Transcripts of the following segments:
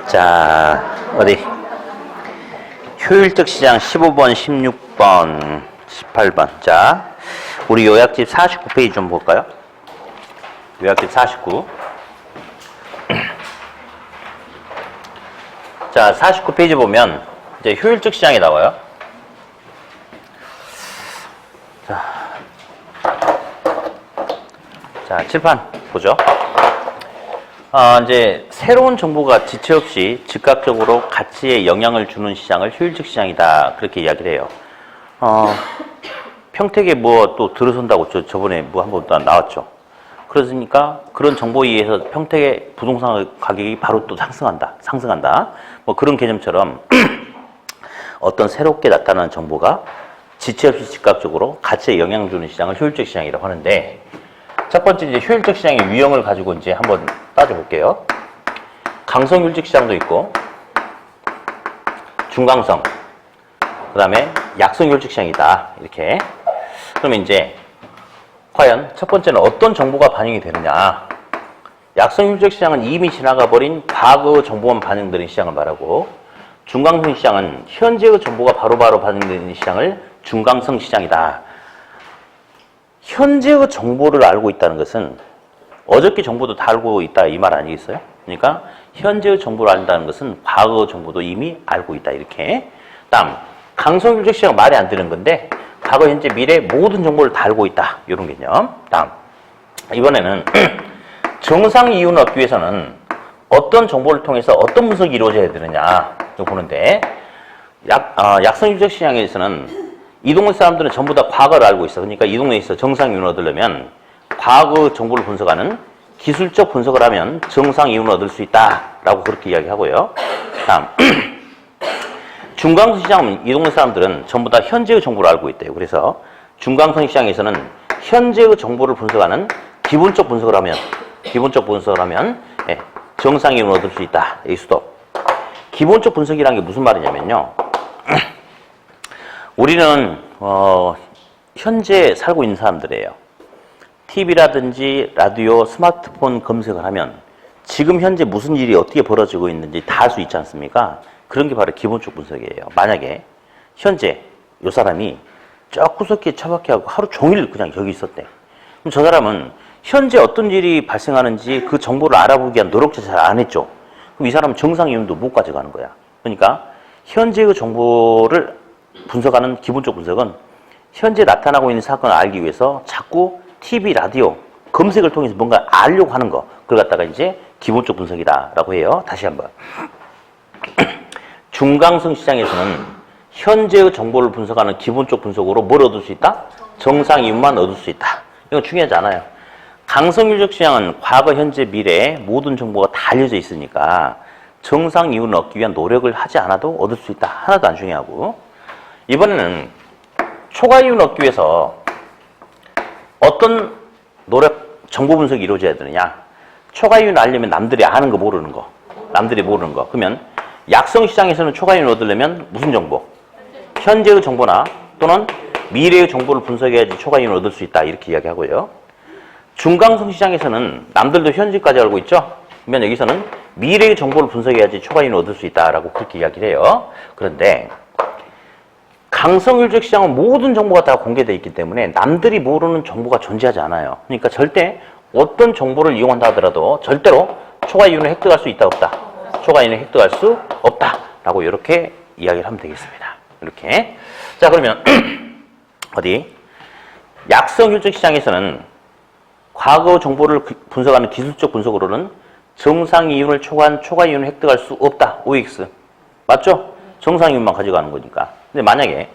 자, 어디? 효율적 시장 15번, 16번, 18번. 자, 우리 요약집 49페이지 좀 볼까요? 요약집 49. 자, 49페이지 보면 이제 효율적 시장이 나와요. 자, 칠판 보죠. 이제 새로운 정보가 지체 없이 즉각적으로 가치에 영향을 주는 시장을 효율적 시장이다. 그렇게 이야기를 해요. 평택에 뭐 또 들어선다고 저번에 뭐 한번 나왔죠. 그러니까 그런 정보에 의해서 평택의 부동산 가격이 바로 또 상승한다. 뭐 그런 개념처럼 어떤 새롭게 나타나는 정보가 지체 없이 즉각적으로 가치에 영향을 주는 시장을 효율적 시장이라고 하는데, 첫 번째 이제 효율적 시장의 유형을 가지고 이제 한번 따져볼게요. 강성 효율적 시장도 있고, 중강성, 그 다음에 약성 효율적 시장이다. 이렇게. 그러면 이제 과연 첫 번째는 어떤 정보가 반영이 되느냐. 약성 효율적 시장은 이미 지나가 버린 과거 정보만 반영되는 시장을 말하고, 중강성 시장은 현재의 정보가 바로바로 반영되는 시장을 중강성 시장이다. 현재의 정보를 알고 있다는 것은 어저께 정보도 다 알고 있다 이 말 아니겠어요? 그러니까 현재의 정보를 안다는 것은 과거 정보도 이미 알고 있다. 이렇게. 다음, 강성효율적 시장은 말이 안 되는 건데 과거, 현재, 미래 모든 정보를 다 알고 있다. 이런 개념. 다음, 이번에는 정상 이윤을 얻기 위해서는 어떤 정보를 통해서 어떤 분석이 이루어져야 되느냐 이거 보는데, 약성효율적 시장에서는 이 동네 사람들은 전부 다 과거를 알고 있어. 그러니까 이 동네에 있어 정상 이윤을 얻으려면 과거 정보를 분석하는 기술적 분석을 하면 정상 이윤을 얻을 수 있다라고 그렇게 이야기하고요. 다음, 중강성 시장은 이 동네 사람들은 전부 다 현재의 정보를 알고 있대요. 그래서 중강성 시장에서는 현재의 정보를 분석하는 기본적 분석을 하면 정상 이윤을 얻을 수 있다. 이 수도. 기본적 분석이라는 게 무슨 말이냐면요. 우리는 현재 살고 있는 사람들이에요. TV라든지 라디오, 스마트폰 검색을 하면 지금 현재 무슨 일이 어떻게 벌어지고 있는지 다 알 수 있지 않습니까? 그런 게 바로 기본적 분석이에요. 만약에 현재 이 사람이 저 구석에 처박혀 하고 하루 종일 그냥 여기 있었대. 그럼 저 사람은 현재 어떤 일이 발생하는지 그 정보를 알아보기 위한 노력조차 잘 안 했죠. 그럼 이 사람은 정상 이윤도 못 가져가는 거야. 그러니까 현재의 정보를 분석하는 기본적 분석은 현재 나타나고 있는 사건을 알기 위해서 자꾸 TV, 라디오, 검색을 통해서 뭔가 알려고 하는 거, 그걸 갖다가 이제 기본적 분석이다라고 해요. 다시 한번. 중강성 시장에서는 현재의 정보를 분석하는 기본적 분석으로 뭘 얻을 수 있다? 정상 이윤만 얻을 수 있다. 이건 중요하지 않아요. 강성효율적 시장은 과거, 현재, 미래 모든 정보가 다 알려져 있으니까 정상 이윤을 얻기 위한 노력을 하지 않아도 얻을 수 있다. 하나도 안 중요하고. 이번에는 초과 이윤을 얻기 위해서 어떤 노력, 정보 분석이 이루어져야 되느냐. 초과 이윤을 알려면 남들이 아는 거, 모르는 거. 그러면 약성 시장에서는 초과 이윤을 얻으려면 무슨 정보? 현재의 정보나 또는 미래의 정보를 분석해야지 초과 이윤을 얻을 수 있다. 이렇게 이야기하고요. 중강성 시장에서는 남들도 현재까지 알고 있죠? 그러면 여기서는 미래의 정보를 분석해야지 초과 이윤을 얻을 수 있다라고 그렇게 이야기를 해요. 그런데 강성효율적 시장은 모든 정보가 다 공개되어 있기 때문에 남들이 모르는 정보가 존재하지 않아요. 그러니까 절대 어떤 정보를 이용한다 하더라도 절대로 초과 이윤을 획득할 수 있다, 없다? 초과 이윤을 획득할 수 없다. 라고 이렇게 이야기를 하면 되겠습니다. 이렇게. 자, 그러면 어디? 약성효율적 시장에서는 과거 정보를 분석하는 기술적 분석으로는 정상 이윤을 초과한 초과 이윤을 획득할 수 없다. OX. 맞죠? 정상 이윤만 가져가는 거니까. 근데 만약에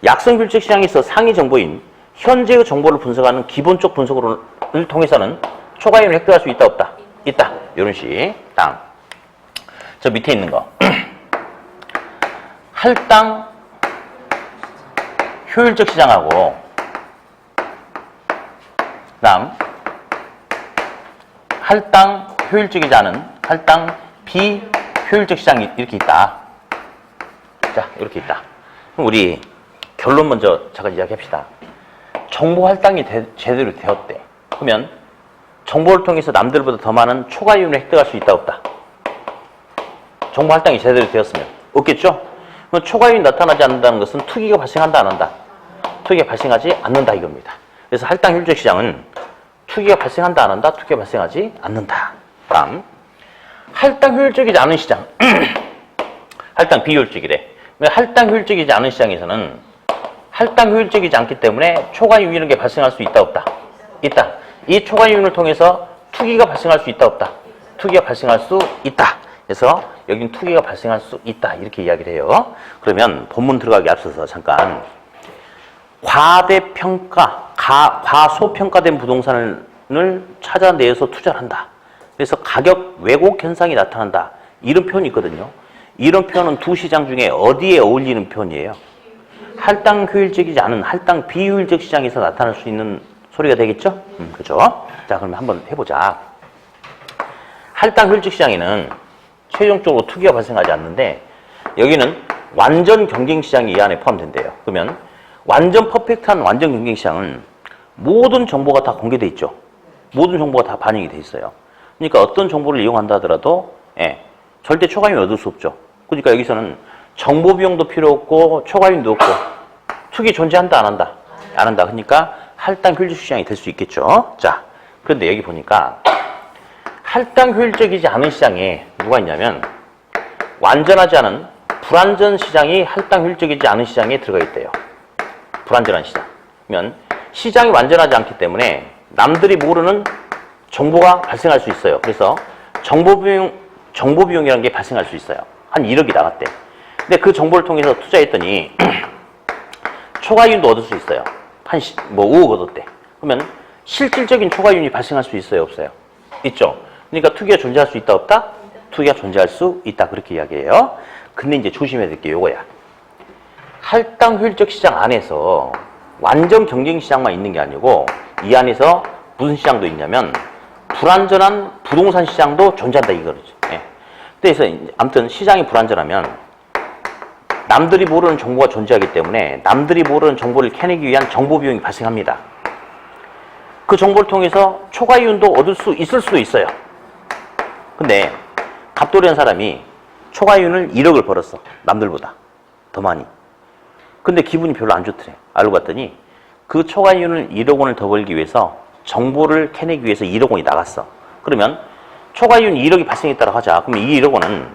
약성효율적 시장에서 상위 정보인 현재의 정보를 분석하는 기본적 분석을 통해서는 초과 이윤을 획득할 수 있다, 없다? 있다. 이런 식. 다음. 저 밑에 있는 거. 할당 효율적 시장하고 다음 할당 효율적이지 않은 할당 비효율적 시장이 이렇게 있다. 자, 이렇게 있다. 그럼 우리 결론 먼저 잠깐 이야기합시다. 정보 할당이 제대로 되었대. 그러면 정보를 통해서 남들보다 더 많은 초과 이윤을 획득할 수 있다, 없다? 정보 할당이 제대로 되었으면. 없겠죠? 그럼 초과이윤이 나타나지 않는다는 것은 투기가 발생한다, 안 한다? 투기가 발생하지 않는다 이겁니다. 그래서 할당 효율적 시장은 투기가 발생한다, 안 한다? 투기가 발생하지 않는다. 다음, 할당 효율적이지 않은 시장. 할당 비효율적이래. 할당 효율적이지 않은 시장에서는 할당 효율적이지 않기 때문에 초과이윤 이런 게 발생할 수 있다, 없다? 있다. 이 초과이윤을 통해서 투기가 발생할 수 있다, 없다? 투기가 발생할 수 있다. 그래서 여기는 투기가 발생할 수 있다. 이렇게 이야기를 해요. 그러면 본문 들어가기 앞서서 잠깐 과대평가, 과소평가된 부동산을 찾아내서 투자를 한다. 그래서 가격 왜곡 현상이 나타난다. 이런 표현이 있거든요. 이런 표현은 두 시장 중에 어디에 어울리는 표현이에요? 할당 효율적이지 않은 할당 비효율적 시장에서 나타날 수 있는 소리가 되겠죠? 그죠? 자, 그러면 한번 해보자. 할당 효율적 시장에는 최종적으로 투기가 발생하지 않는데 여기는 완전 경쟁 시장이 이 안에 포함된대요. 그러면 완전 퍼펙트한 완전 경쟁 시장은 모든 정보가 다 공개돼 있죠. 모든 정보가 다 반영이 돼 있어요. 그러니까 어떤 정보를 이용한다 하더라도 절대 초과이윤 얻을 수 없죠. 그러니까 여기서는 정보 비용도 필요 없고 초과이윤도 없고 투기 존재한다, 안 한다? 안 한다. 그러니까 할당 효율적 시장이 될 수 있겠죠. 자, 그런데 여기 보니까 할당 효율적이지 않은 시장에 누가 있냐면 완전하지 않은 불완전 시장이 할당 효율적이지 않은 시장에 들어가 있대요. 불완전한 시장. 그러면 시장이 완전하지 않기 때문에 남들이 모르는 정보가 발생할 수 있어요. 그래서 정보 비용이라는 게 발생할 수 있어요. 한 1억이 나갔대. 근데 그 정보를 통해서 투자했더니 초과이윤도 얻을 수 있어요. 한 5억 얻었대. 그러면 실질적인 초과이윤이 발생할 수 있어요, 없어요? 있죠. 그러니까 투기가 존재할 수 있다, 없다? 투기가 존재할 수 있다. 그렇게 이야기해요. 근데 이제 조심해야 될 게 요거야. 할당 효율적 시장 안에서 완전 경쟁 시장만 있는 게 아니고 이 안에서 무슨 시장도 있냐면 불완전한 부동산 시장도 존재한다 이거죠. 그래서 아무튼 시장이 불완전하면 남들이 모르는 정보가 존재하기 때문에 남들이 모르는 정보를 캐내기 위한 정보 비용이 발생합니다. 그 정보를 통해서 초과이윤도 얻을 수 있을 수도 있어요. 근데 갑돌이한 사람이 초과이윤을 1억을 벌었어. 남들보다 더 많이. 근데 기분이 별로 안 좋더래. 알고 봤더니 그 초과이윤을 1억 원을 더 벌기 위해서 정보를 캐내기 위해서 1억 원이 나갔어. 그러면 초과이윤 1억이 발생했다고 하자. 그럼 이 1억 원은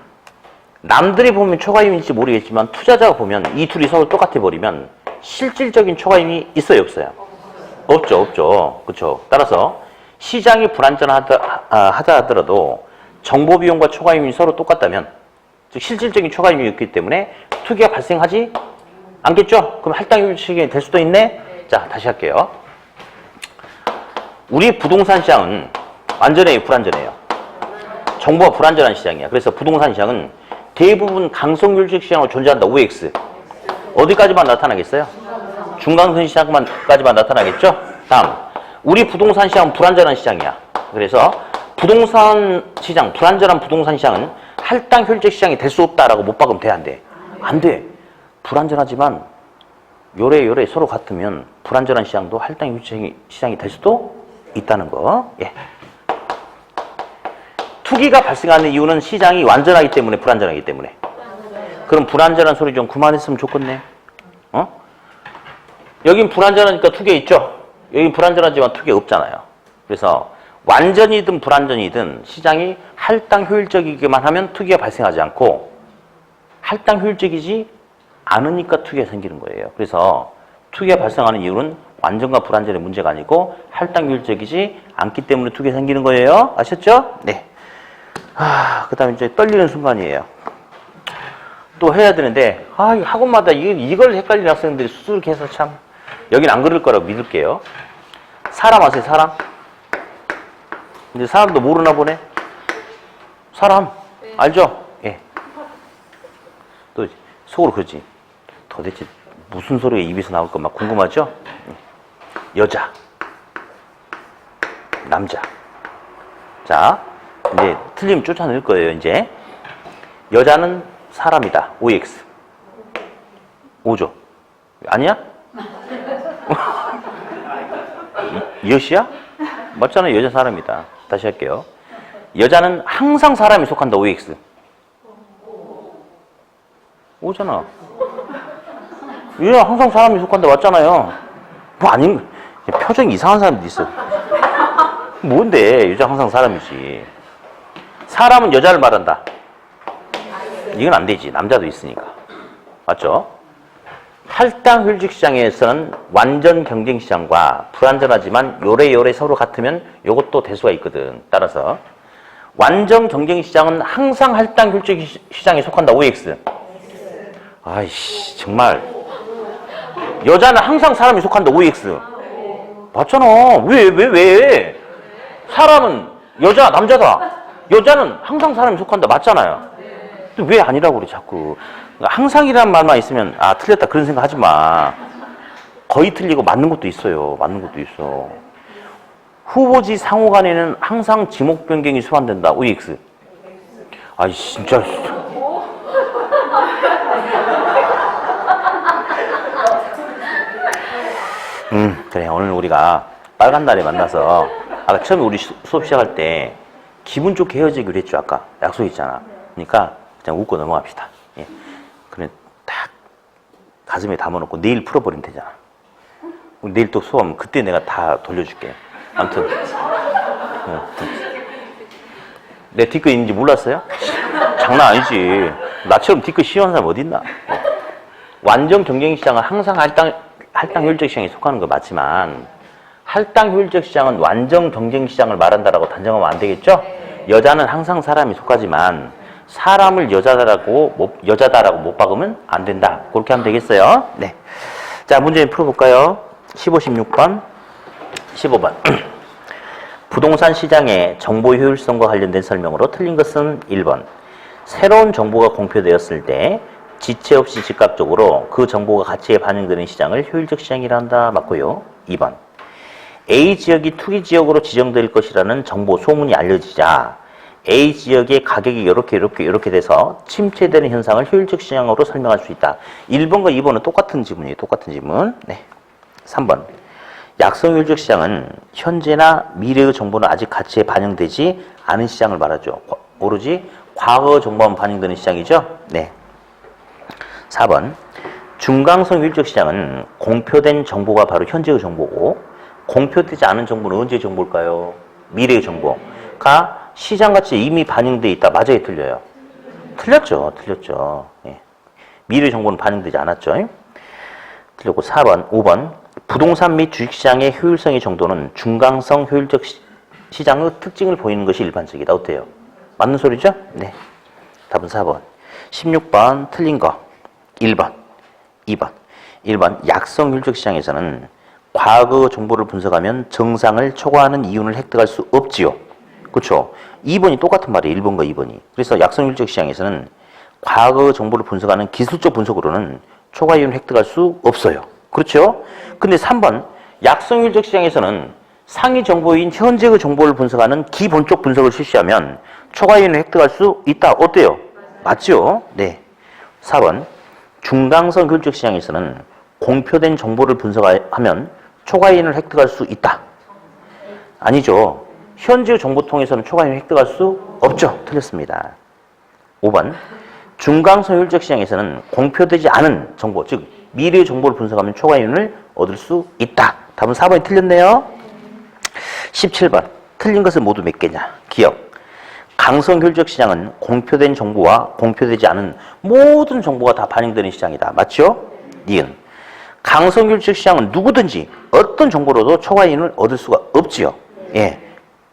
남들이 보면 초과이윤인지 모르겠지만 투자자가 보면 이 둘이 서로 똑같아 버리면 실질적인 초과이윤이 있어요, 없어요? 없죠, 없죠. 그렇죠. 따라서 시장이 불안전하다 하더라도 정보 비용과 초과이윤이 서로 똑같다면 즉 실질적인 초과이윤이 있기 때문에 투기가 발생하지 않겠죠? 그럼 할당 효율적이 될 수도 있네? 자, 다시 할게요. 우리 부동산 시장은 완전해요, 불완전해요? 정보가 불완전한 시장이야. 그래서 부동산 시장은 대부분 강성효율적 시장으로 존재한다. OX. 어디까지만 나타나겠어요? 중강선 시장까지만 나타나겠죠? 다음, 우리 부동산 시장은 불완전한 시장이야. 그래서 부동산 시장, 불완전한 부동산 시장은 할당 효율적 시장이 될 수 없다라고 못 박으면 돼, 안 돼? 안 돼. 불완전하지만 요래 서로 같으면 불완전한 시장도 할당 효율적 시장이 될 수도 있다는 거. 예. 투기가 발생하는 이유는 시장이 완전하기 때문에, 불완전하기 때문에. 그럼 불완전한 소리 좀 그만했으면 좋겠네. 여긴 불완전하니까 투기 있죠? 여긴 불완전하지만 투기 없잖아요. 그래서 완전이든 불완전이든 시장이 할당 효율적이기만 하면 투기가 발생하지 않고 할당 효율적이지 않으니까 투기가 생기는 거예요. 그래서 투기가 발생하는 이유는 완전과 불완전의 문제가 아니고 할당 효율적이지 않기 때문에 투기가 생기는 거예요. 아셨죠? 네. 그 다음에 이제 떨리는 순간이에요. 또 해야 되는데, 학원마다 이걸 헷갈리는 학생들이 수두룩해서 참. 여긴 안 그럴 거라고 믿을게요. 사람 아세요, 사람? 이제 사람도 모르나 보네? 사람. 네. 알죠? 예. 또 속으로 그러지. 도대체 무슨 소리가 입에서 나올 까 막 궁금하죠? 여자. 남자. 자, 이제 틀리면 쫓아낼 거예요, 이제. 여자는 사람이다. OX. 오죠? 아니야? 여시야? 맞잖아요. 여자 사람이다. 다시 할게요. 여자는 항상 사람이 속한다. OX. 오잖아. 여자 항상 사람이 속한다 맞잖아요. 뭐 아닌, 표정이 이상한 사람도 있어. 뭔데, 여자 항상 사람이지. 사람은 여자를 말한다. 이건 안 되지. 남자도 있으니까. 맞죠? 할당 효율적 시장에서는 완전 경쟁 시장과 불완전하지만 요래요래 서로 같으면 요것도 대수가 있거든. 따라서 완전 경쟁 시장은 항상 할당 효율적 시장에 속한다. OX. 아이씨 정말 여자는 항상 사람이 속한다. OX. 맞잖아. 왜? 사람은 여자, 남자다. 여자는 항상 사람이 속한다. 맞잖아요. 왜 아니라고 그래 자꾸. 항상이라는 말만 있으면 아 틀렸다 그런 생각 하지 마. 거의 틀리고 맞는 것도 있어요. 맞는 것도 있어. 후보지 상호 간에는 항상 지목 변경이 소환된다. OX. 아이 진짜. 그래 오늘 우리가 빨간 날에 만나서 아까 처음에 우리 수업 시작할 때 기분 좋게 헤어지기로 했죠. 아까 약속 있잖아. 그러니까 그냥 웃고 넘어갑시다. 예. 그래 딱 가슴에 담아놓고 내일 풀어버리면 되잖아. 내일 또 수업하면 그때 내가 다 돌려줄게. 아무튼 내 뒤끝 있는지 몰랐어요? 장난 아니지. 나처럼 뒤끝 시원한 사람 어딨나? 완전 경쟁시장은 항상 할당 효율적 시장에 속하는 거 맞지만 할당 효율적 시장은 완전 경쟁 시장을 말한다라고 단정하면 안 되겠죠? 여자는 항상 사람이 속하지만 사람을 여자다라고 못 박으면 안 된다. 그렇게 하면 되겠어요? 네. 자, 문제 풀어볼까요? 15, 16번, 15번. 부동산 시장의 정보 효율성과 관련된 설명으로 틀린 것은 1번. 새로운 정보가 공표되었을 때 지체 없이 즉각적으로 그 정보가 가치에 반영되는 시장을 효율적 시장이라 한다. 맞고요. 2번. A 지역이 투기 지역으로 지정될 것이라는 정보 소문이 알려지자 A 지역의 가격이 이렇게 돼서 침체되는 현상을 효율적 시장으로 설명할 수 있다. 1번과 2번은 똑같은 지문이에요. 똑같은 지문. 네. 3번. 약성효율적 시장은 현재나 미래의 정보는 아직 가치에 반영되지 않은 시장을 말하죠. 오로지 과거 정보만 반영되는 시장이죠. 네. 4번. 중강성 효율적 시장은 공표된 정보가 바로 현재의 정보고 공표되지 않은 정보는 언제의 정보일까요? 미래의 정보가 시장 가치에 이미 반영되어 있다. 맞아요? 틀려요? 틀렸죠. 예. 미래 정보는 반영되지 않았죠. 틀렸고 4번, 5번. 부동산 및 주식시장의 효율성의 정도는 중강성 효율적 시장의 특징을 보이는 것이 일반적이다. 어때요? 맞는 소리죠? 네. 답은 4번. 16번 틀린 거 1번, 2번. 1번 약성 효율적 시장에서는 과거 정보를 분석하면 정상을 초과하는 이윤을 획득할 수 없지요. 그렇죠? 2번이 똑같은 말이에요. 1번과 2번이. 그래서 약성효율적 시장에서는 과거 정보를 분석하는 기술적 분석으로는 초과 이윤을 획득할 수 없어요. 그렇죠? 근데 3번 약성효율적 시장에서는 상위 정보인 현재의 정보를 분석하는 기본적 분석을 실시하면 초과 이윤을 획득할 수 있다. 어때요? 맞죠? 네. 4번 중강성 효율적 시장에서는 공표된 정보를 분석하면 초과 이윤을 획득할 수 있다. 아니죠. 현재 정보통에서는 초과이윤을 획득할 수 없죠. 틀렸습니다. 5번. 중강성 효율적 시장에서는 공표되지 않은 정보, 즉 미래의 정보를 분석하면 초과이윤을 얻을 수 있다. 답은 4번이 틀렸네요. 17번. 틀린 것은 모두 몇 개냐? 기억. 강성 효율적 시장은 공표된 정보와 공표되지 않은 모든 정보가 다 반영되는 시장이다. 맞죠? 니은. 강성 효율적 시장은 누구든지 어떤 정보로도 초과이윤을 얻을 수가 없지요. 예.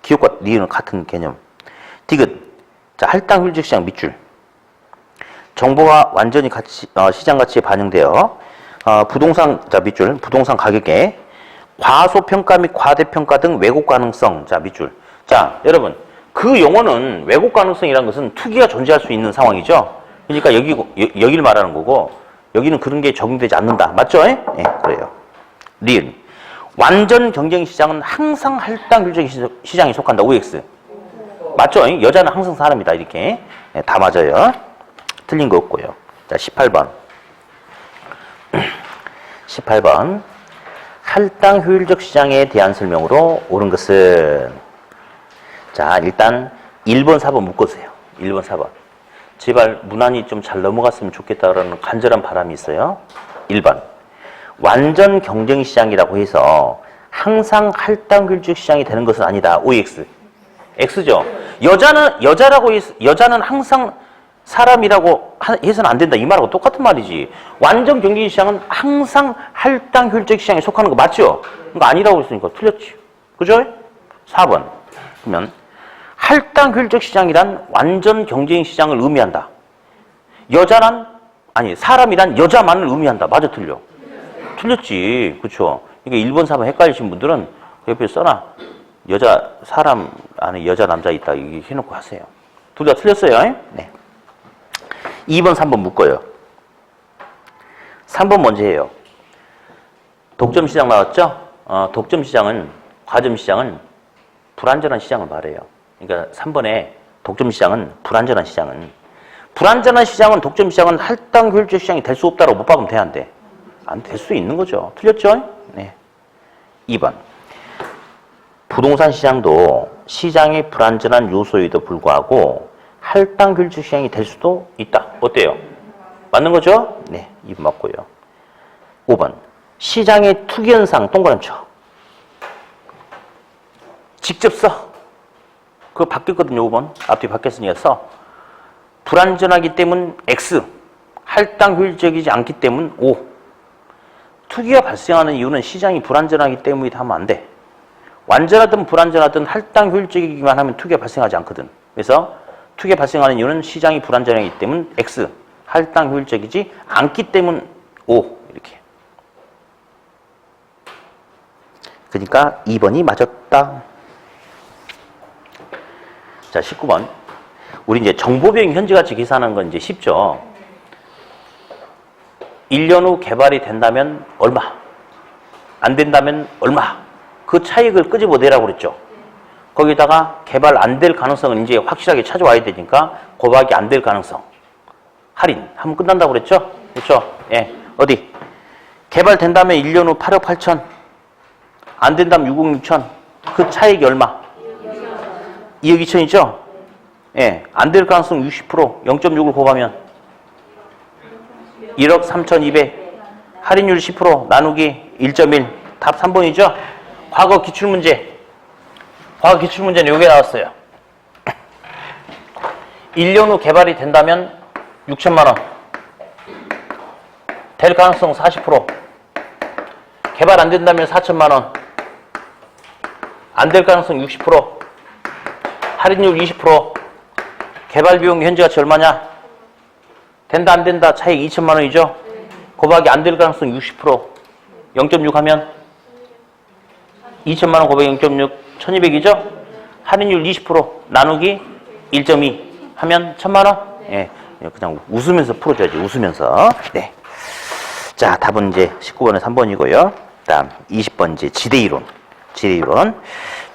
기업과 니은은 같은 개념. 디귿. 자, 할당 효율적 시장 밑줄. 정보가 완전히 시장 가치에 반영되어 부동산, 자, 밑줄. 부동산 가격에 과소평가 및 과대평가 등 왜곡 가능성. 자, 밑줄. 자, 여러분. 그 용어는 왜곡 가능성이라는 것은 투기가 존재할 수 있는 상황이죠. 그러니까 여기를 말하는 거고 여기는 그런 게 적용되지 않는다. 맞죠? 예, 그래요. 리은. 완전 경쟁 시장은 항상 할당 효율적 시장에 속한다. OX. 맞죠? 여자는 항상 사람이다. 이렇게. 네, 다 맞아요. 틀린 거 없고요. 자, 18번. 18번. 할당 효율적 시장에 대한 설명으로 옳은 것은 자, 일단 1번, 4번 묶으세요. 1번, 4번. 제발 무난히 좀 잘 넘어갔으면 좋겠다라는 간절한 바람이 있어요. 1번. 완전 경쟁시장이라고 해서 항상 할당길쭉 시장이 되는 것은 아니다. OX. X죠. 여자는 항상 사람이라고 해서는 안 된다. 이 말하고 똑같은 말이지. 완전 경쟁시장은 항상 할당혈적 시장에 속하는 거 맞죠? 그거 아니라고 했으니까 틀렸지. 그죠? 4번. 그러면 할당혈적 시장이란 완전 경쟁시장을 의미한다. 사람이란 여자만을 의미한다. 맞아, 틀려? 틀렸지. 그쵸? 그러니까 1번, 4번 헷갈리신 분들은 옆에 써놔. 사람 안에 여자, 남자 있다. 이렇게 해놓고 하세요. 둘 다 틀렸어요. 네. 2번, 3번 묶어요. 3번 먼저 해요. 독점시장 나왔죠? 과점시장은 불안전한 시장을 말해요. 그러니까 3번에 독점시장은 불안전한 시장은 독점시장은 할당효율적 시장이 될 수 없다고 못 박으면 돼, 안 돼? 안 될 수 있는 거죠. 틀렸죠? 네. 2번. 부동산 시장도 시장의 불안전한 요소에도 불구하고 할당효율적 시장이 될 수도 있다. 어때요? 맞는 거죠? 네. 2번 맞고요. 5번. 시장의 투기현상 동그라미 쳐. 직접 써. 그거 바뀌었거든요. 5번. 앞뒤 바뀌었으니까 써. 불안전하기 때문 X. 할당효율적이지 않기 때문 O. 투기가 발생하는 이유는 시장이 불안전하기 때문이다 하면 안 돼. 완전하든 불안전하든 할당효율적이기만 하면 투기가 발생하지 않거든. 그래서 투기가 발생하는 이유는 시장이 불안전하기 때문 X. 할당효율적이지 않기 때문 O. 이렇게. 그러니까 2번이 맞았다. 자, 19번. 우리 이제 정보비용 현재가치 계산하는 건 이제 쉽죠. 1년 후 개발이 된다면 얼마? 안 된다면 얼마? 그 차익을 끄집어내라고 그랬죠. 거기다가 개발 안 될 가능성은 이제 확실하게 찾아와야 되니까 곱하기 안 될 가능성. 할인. 하면 끝난다고 그랬죠? 그렇죠? 예. 어디? 개발된다면 1년 후 8억 8천. 안 된다면 6억 6천. 그 차익이 얼마? 2억 2천이죠? 예. 안 될 가능성 60%. 0.6을 곱하면 1억 3,200. 할인율 10% 나누기 1.1. 답 3번이죠? 과거 기출문제. 과거 기출문제는 이게 나왔어요. 1년 후 개발이 된다면 6천만 원. 될 가능성 40%. 개발 안 된다면 4천만 원. 안 될 가능성 60%. 할인율 20%. 개발 비용 현재 가치 얼마냐? 된다 안 된다 차익 2천만 원이죠? 곱하기 안 될 가능성 60%. 0.6 하면 2천만 원 곱하기 0.6 1200이죠? 할인율 20% 나누기 1.2 하면 1000만 원? 예. 그냥 웃으면서 풀어줘야지. 웃으면서. 네. 자, 답은 이제 19번에 3번이고요. 다음 20번 이제 지대이론.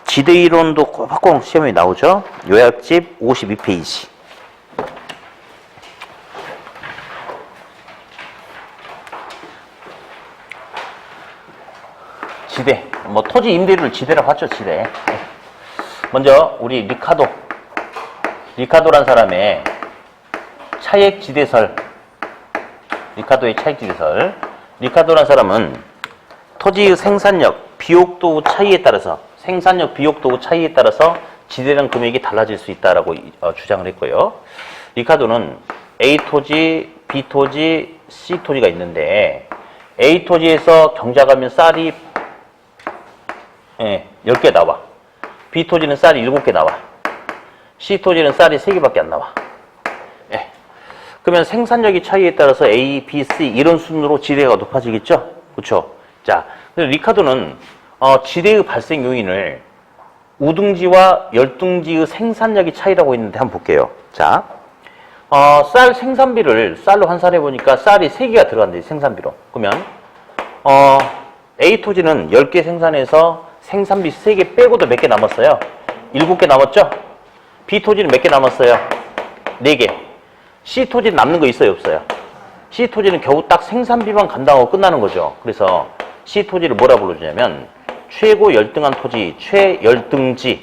지대이론도 꼬박꼬박 시험에 나오죠. 요약집 52페이지. 지대. 뭐 토지 임대료를 지대라고 하죠. 지대. 먼저 우리 리카도란 사람의 차액 지대설. 리카도의 차액 지대설. 리카도란 사람은 토지의 생산력, 비옥도 차이에 따라서 지대량 금액이 달라질 수 있다라고 주장을 했고요. 리카도는 A 토지, B 토지, C 토지가 있는데 A 토지에서 경작하면 쌀이 10개 나와. B 토지는 쌀이 7개 나와. C 토지는 쌀이 3개밖에 안 나와. 예. 그러면 생산력의 차이에 따라서 A, B, C 이런 순으로 지대가 높아지겠죠? 그렇죠? 자, 리카도는 지대의 발생 요인을 우등지와 열등지의 생산력의 차이라고 했는데 한번 볼게요. 자, 쌀 생산비를 쌀로 환산해 보니까 쌀이 3개가 들어간대, 생산비로. 그러면 A 토지는 10개 생산해서 생산비 3개 빼고도 몇 개 남았어요? 7개 남았죠? B 토지는 몇 개 남았어요? 4개. C 토지는 남는 거 있어요, 없어요? C 토지는 겨우 딱 생산비만 감당하고 끝나는 거죠. 그래서 C 토지를 뭐라 불러주냐면 최고 열등한 토지, 최열등지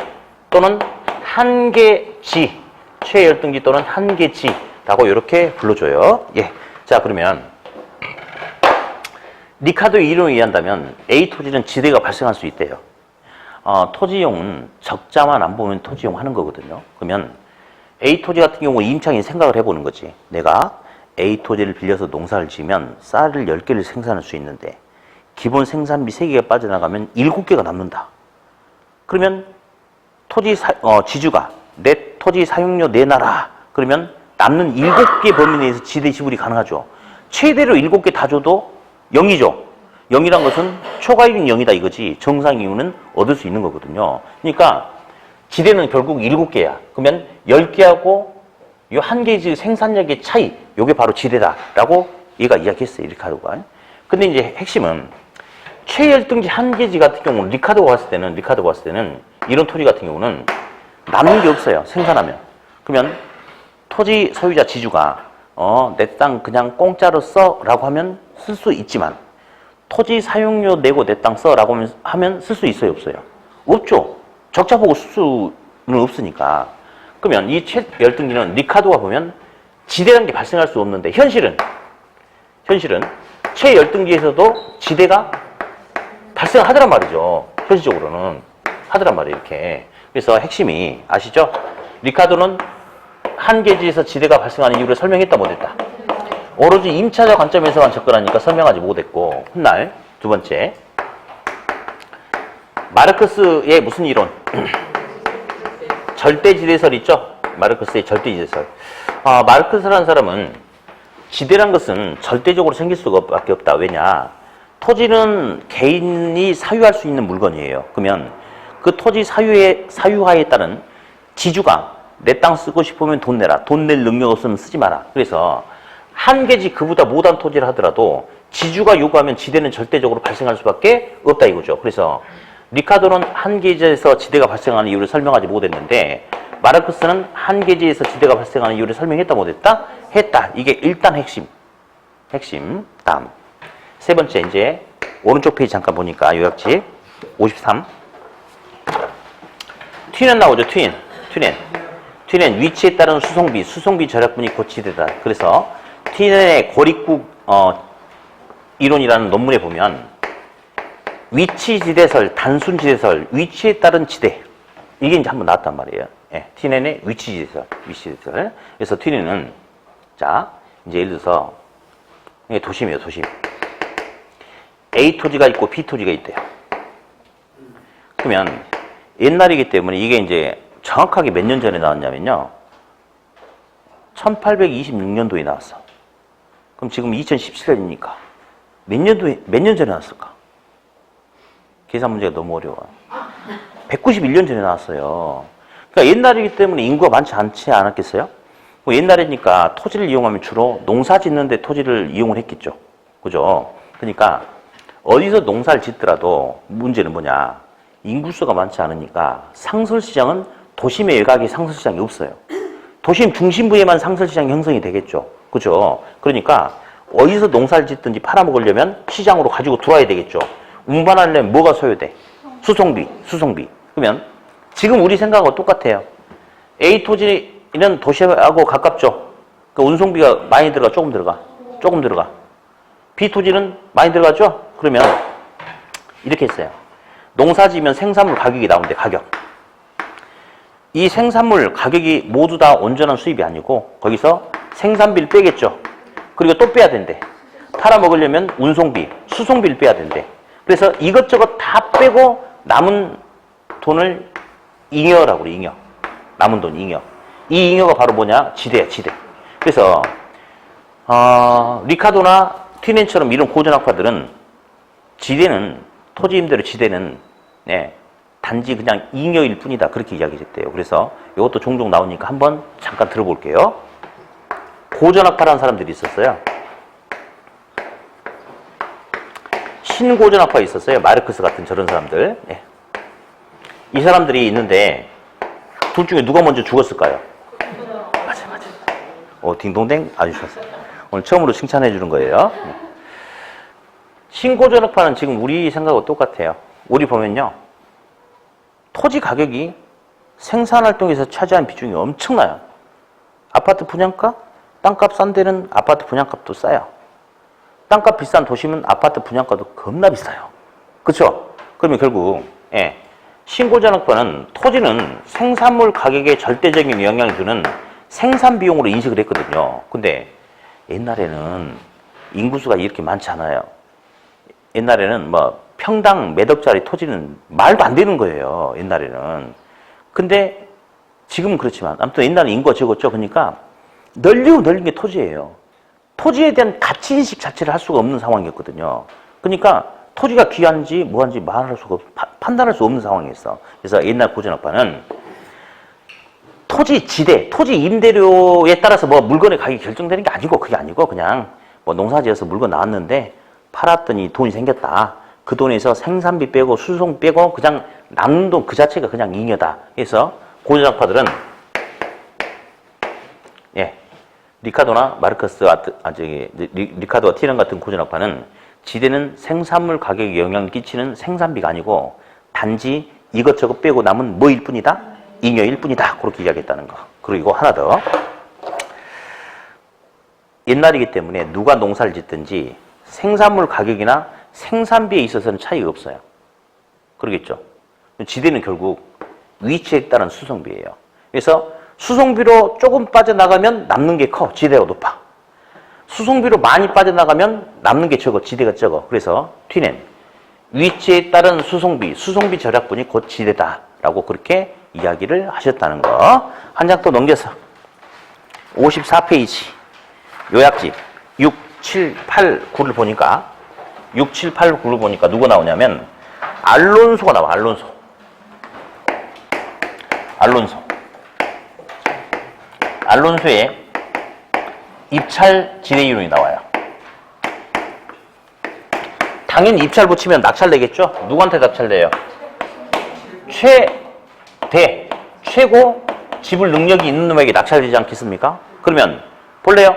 또는 한계지, 최열등지 또는 한계지 라고 이렇게 불러줘요. 예. 자, 그러면 리카르도의 이론에 의한다면 A 토지는 지대가 발생할 수 있대요. 토지용은 적자만 안 보면 토지용 하는 거거든요. 그러면 A 토지 같은 경우는 임차인이 생각을 해보는 거지. 내가 A 토지를 빌려서 농사를 지으면 쌀을 10개를 생산할 수 있는데 기본 생산비 3개가 빠져나가면 7개가 남는다. 그러면 지주가 내 토지 사용료 내놔라. 그러면 남는 7개 범위 내에서 지대 지불이 가능하죠. 최대로 7개 다 줘도 0이죠. 0이란 것은 초과이익은 0이다 이거지. 정상이익은 얻을 수 있는 거거든요. 그러니까 지대는 결국 7개야. 그러면 10개하고 이 한 개의 생산력의 차이, 이게 바로 지대다라고 얘가 이야기했어요. 리카르도가. 근데 이제 핵심은 최열등지 한 개지 같은 경우는 리카르도가 봤을 때는 이런 토지 같은 경우는 남는 게 없어요. 생산하면. 그러면 토지 소유자 지주가 내 땅 그냥 공짜로 써라고 하면 쓸 수 있지만 토지 사용료 내고 내 땅 써라고 하면 쓸 수 있어요, 없어요? 없죠. 적자 보고 쓸 수는 없으니까. 그러면 이 최열등기는 리카르도가 보면 지대라는 게 발생할 수 없는데 현실은 최열등기에서도 지대가 발생하더란 말이죠. 현실적으로는 하더란 말이에요, 이렇게. 그래서 핵심이 아시죠? 리카르도는 한 개지에서 지대가 발생하는 이유를 설명했다 못했다. 오로지 임차자 관점에서만 접근하니까 설명하지 못했고, 훗날 두 번째 마르크스의 무슨 이론? 절대지대설 있죠? 마르크스의 절대지대설. 마르크스라는 사람은 지대란 것은 절대적으로 생길 수밖에 없다. 왜냐? 토지는 개인이 사유할 수 있는 물건이에요. 그러면 그 토지 사유하에 따른 지주가 내 땅 쓰고 싶으면 돈 내라. 돈 낼 능력 없으면 쓰지 마라. 그래서 한 개지 그보다 못한 토지를 하더라도 지주가 요구하면 지대는 절대적으로 발생할 수밖에 없다 이거죠. 그래서 리카르도는 한 개지에서 지대가 발생하는 이유를 설명하지 못했는데 마르크스는 한 개지에서 지대가 발생하는 이유를 설명했다 못했다? 했다. 이게 일단 핵심. 다음 세 번째 이제 오른쪽 페이지 잠깐 보니까 요약지 53 튀는 나오죠. 튀는 위치에 따른 수송비 절약분이 곧 지대다. 그래서 튀는의 고립국 이론이라는 논문에 보면 위치지대설, 단순지대설, 위치에 따른 지대 이게 이제 한번 나왔단 말이에요. 예, 튀넨의 위치지대설. 그래서 튀넨은 자 이제 예를 들어서 이게 도심이에요. 도심. A 토지가 있고 B 토지가 있대요. 그러면 옛날이기 때문에 이게 이제 정확하게 몇 년 전에 나왔냐면요. 1826년도에 나왔어. 그럼 지금 2017년이니까 몇 년 전에 나왔을까? 계산 문제가 너무 어려워. 191년 전에 나왔어요. 그러니까 옛날이기 때문에 인구가 많지 않았겠어요? 뭐 옛날이니까 토지를 이용하면 주로 농사 짓는데 토지를 이용을 했겠죠. 그죠? 그러니까 어디서 농사를 짓더라도 문제는 뭐냐? 인구수가 많지 않으니까 상설시장은 도심의 일각에 상설시장이 없어요. 도심 중심부에만 상설시장이 형성이 되겠죠. 그죠? 그러니까 어디서 농사를 짓든지 팔아먹으려면 시장으로 가지고 들어와야 되겠죠. 운반하려면 뭐가 소요돼? 수송비. 그러면 지금 우리 생각하고 똑같아요. A 토지는 도시하고 가깝죠. 그 운송비가 많이 들어가, 조금 들어가. B 토지는 많이 들어가죠? 그러면 이렇게 했어요. 농사 지으면 생산물 가격이 나오는데 가격. 이 생산물 가격이 모두 다 온전한 수입이 아니고 거기서 생산비를 빼겠죠. 그리고 또 빼야 된대. 팔아먹으려면 운송비, 수송비를 빼야 된대. 그래서 이것저것 다 빼고 남은 돈을 잉여라고 그래, 잉여. 남은 돈, 잉여. 이 잉여가 바로 뭐냐? 지대야, 지대. 그래서 리카르도나 튀넨처럼 이런 고전학파들은 지대는, 토지 임대료 지대는 단지 그냥 잉여일 뿐이다. 그렇게 이야기했대요. 그래서 이것도 종종 나오니까 한번 잠깐 들어볼게요. 고전학파라는 사람들이 있었어요. 신고전학파 있었어요. 마르크스 같은 저런 사람들. 이 사람들이 있는데 둘 중에 누가 먼저 죽었을까요? 맞아. 딩동댕 아주 좋았어요. 오늘 처음으로 칭찬해 주는 거예요. 신고전학파는 지금 우리 생각하고 똑같아요. 우리 보면요. 토지 가격이 생산활동에서 차지한 비중이 엄청나요. 아파트 분양가, 땅값 싼 데는 아파트 분양값도 싸요. 땅값 비싼 도심은 아파트 분양가도 겁나 비싸요. 그렇죠? 그러면 결국 신고전환권은 토지는 생산물 가격에 절대적인 영향을 주는 생산 비용으로 인식을 했거든요. 근데 옛날에는 인구수가 이렇게 많지 않아요. 옛날에는 뭐 평당 몇 억짜리 토지는 말도 안 되는 거예요. 옛날에는. 근데 지금은 그렇지만 아무튼 옛날에 인구가 적었죠. 그러니까 널리고 널린 게 토지예요. 토지에 대한 가치인식 자체를 할 수가 없는 상황이었거든요. 그러니까 토지가 귀한지 뭐한지 말할 수가 판단할 수 없는 상황이었어. 그래서 옛날 고전학파는 토지 지대, 토지 임대료에 따라서 뭐 물건의 가격이 결정되는 게 아니고 그게 아니고 그냥 뭐 농사지어서 물건 나왔는데 팔았더니 돈이 생겼다. 그 돈에서 생산비 빼고 수송 빼고 그냥 남는 돈 그 자체가 그냥 잉여다. 그래서 고전학파들은 리카도나 마르커스 리카도와 티런 같은 고전학파는 지대는 생산물 가격에 영향을 끼치는 생산비가 아니고 단지 이것저것 빼고 남은 뭐일 뿐이다? 잉여일 뿐이다. 그렇게 이야기했다는 거. 그리고 하나 더. 옛날이기 때문에 누가 농사를 짓든지 생산물 가격이나 생산비에 있어서는 차이가 없어요. 그러겠죠? 지대는 결국 위치에 따른 수송비예요. 그래서 수송비로 조금 빠져나가면 남는 게 커. 지대가 높아. 수송비로 많이 빠져나가면 남는 게 적어. 지대가 적어. 그래서 뒤는 위치에 따른 수송비 절약분이 곧 지대다라고 그렇게 이야기를 하셨다는 거. 한 장 또 넘겨서 54페이지 요약지 6, 7, 8, 9를 보니까 6, 7, 8, 9를 보니까 누가 나오냐면 알론소가 나와. 알론소에 입찰 지대 이론이 나와요. 당연히 입찰 붙이면 낙찰되겠죠? 누구한테 낙찰돼요? 최고 지불 능력이 있는 놈에게 낙찰되지 않겠습니까? 그러면 볼래요?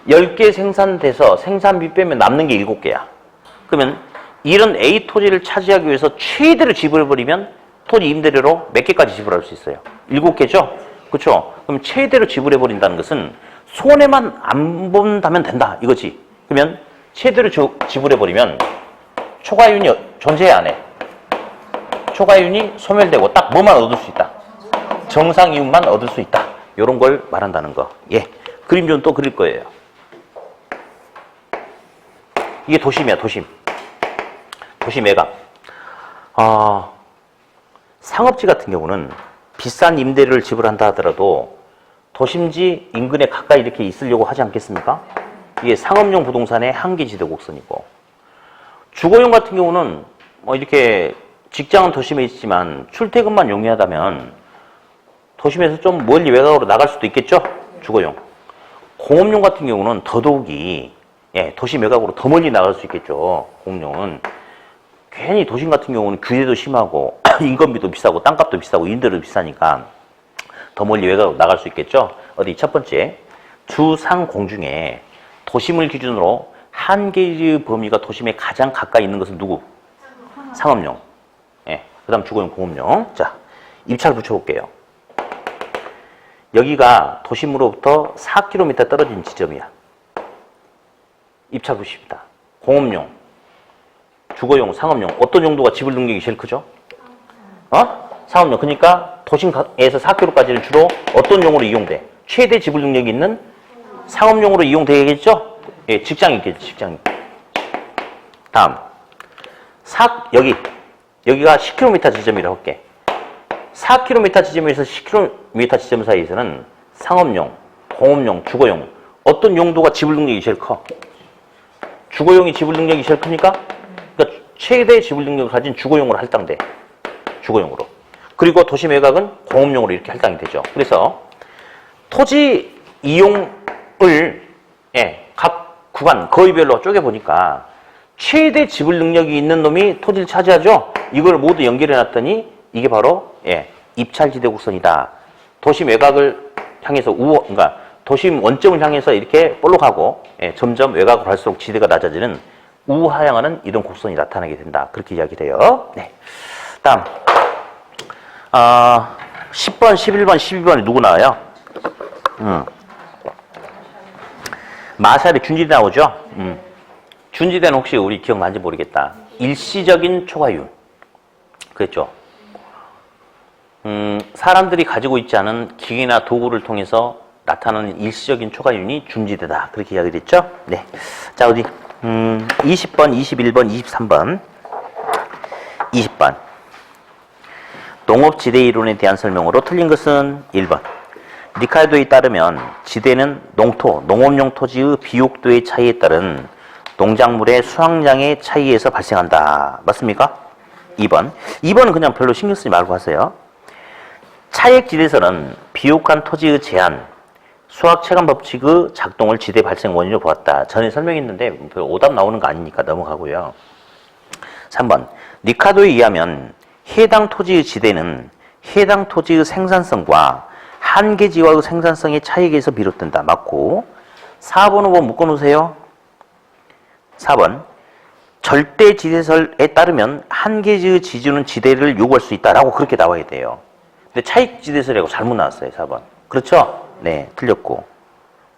10개 생산돼서 생산비 빼면 남는 게 7개야. 그러면 이런 A 토지를 차지하기 위해서 최대로 지불해버리면 토지 임대료로 몇 개까지 지불할 수 있어요? 7개죠? 그렇죠? 그럼 최대로 지불해버린다는 것은 손해만 안 본다면 된다 이거지. 그러면 최대로 지불해버리면 초과이윤이 존재해 안 해? 초과이윤이 소멸되고 딱 뭐만 얻을 수 있다? 정상이윤만 얻을 수 있다. 이런 걸 말한다는 거. 그림 좀 또 그릴 거예요. 이게 도심이야, 도심. 도시 매각. 상업지 같은 경우는 비싼 임대료를 지불한다 하더라도 도심지 인근에 가까이 이렇게 있으려고 하지 않겠습니까? 이게 상업용 부동산의 한계지대 곡선이고, 주거용 같은 경우는 뭐 이렇게 직장은 도심에 있지만 출퇴근만 용이하다면 도심에서 좀 멀리 외곽으로 나갈 수도 있겠죠? 주거용. 공업용 같은 경우는 더더욱이 도심 외곽으로 더 멀리 나갈 수 있겠죠. 공업용은. 괜히 도심 같은 경우는 규제도 심하고 인건비도 비싸고 땅값도 비싸고 임대료도 비싸니까 더 멀리 외곽으로 나갈 수 있겠죠. 어디 첫 번째, 주상공 중에 도심을 기준으로 한계의 범위가 도심에 가장 가까이 있는 것은 누구? 상업용. 그 다음 주거용, 공업용. 자, 입찰 붙여볼게요. 여기가 도심으로부터 4km 떨어진 지점이야. 입찰 붙입니다. 공업용, 주거용, 상업용. 어떤 용도가 지불 능력이 제일 크죠? 상업용. 그러니까 도심에서 4km까지는 주로 어떤 용으로 이용돼? 최대 지불 능력이 있는 상업용으로 이용되겠죠? 직장이 있겠죠, 직장이. 다음. 여기가 10km 지점이라고 할게. 4km 지점에서 10km 지점 사이에서는 상업용, 공업용, 주거용. 어떤 용도가 지불 능력이 제일 커? 주거용이 지불 능력이 제일 큽니까? 그러니까 최대 지불 능력을 가진 주거용으로 할당돼. 주거용으로. 그리고 도시 매각은 공업용으로 이렇게 할당이 되죠. 그래서 토지 이용을 각 구간 거의별로 쪼개보니까 최대 지불 능력이 있는 놈이 토지를 차지하죠. 이걸 모두 연결해 놨더니 이게 바로 입찰지대 곡선이다. 도심 외곽을 향해서 그러니까 도심 원점을 향해서 이렇게 볼록하고 점점 외곽으로 갈수록 지대가 낮아지는 우하향하는 이런 곡선이 나타나게 된다. 그렇게 이야기돼요. 다음 10번, 11번, 12번이 누구 나와요? 마샬의 준지대 나오죠? 준지대는 혹시 우리 기억나는지 모르겠다. 일시적인 초과이윤. 그랬죠? 사람들이 가지고 있지 않은 기계나 도구를 통해서 나타나는 일시적인 초과이윤이 준지대다. 그렇게 이야기를 했죠? 네. 자, 어디? 20번, 21번, 23번. 20번. 농업지대 이론에 대한 설명으로 틀린 것은 1번. 리카르도에 따르면 지대는 농토, 농업용 토지의 비옥도의 차이에 따른 농작물의 수확량의 차이에서 발생한다. 맞습니까? 2번. 2번은 그냥 별로 신경 쓰지 말고 하세요. 차액지대설은 비옥한 토지의 제한, 수학 체감 법칙의 작동을 지대 발생 원인으로 보았다. 전에 설명했는데 오답 나오는 거 아니니까 넘어가고요. 3번. 리카르도에 의하면 해당 토지의 지대는 해당 토지의 생산성과 한계지와의 생산성의 차이에서 비롯된다. 맞고 4번, 5번 묶어놓으세요. 4번. 절대지대설에 따르면 한계지의 지주는 지대를 요구할 수 있다라고 그렇게 나와야 돼요. 근데 차익지대설이라고 잘못 나왔어요. 4번. 그렇죠? 네, 틀렸고.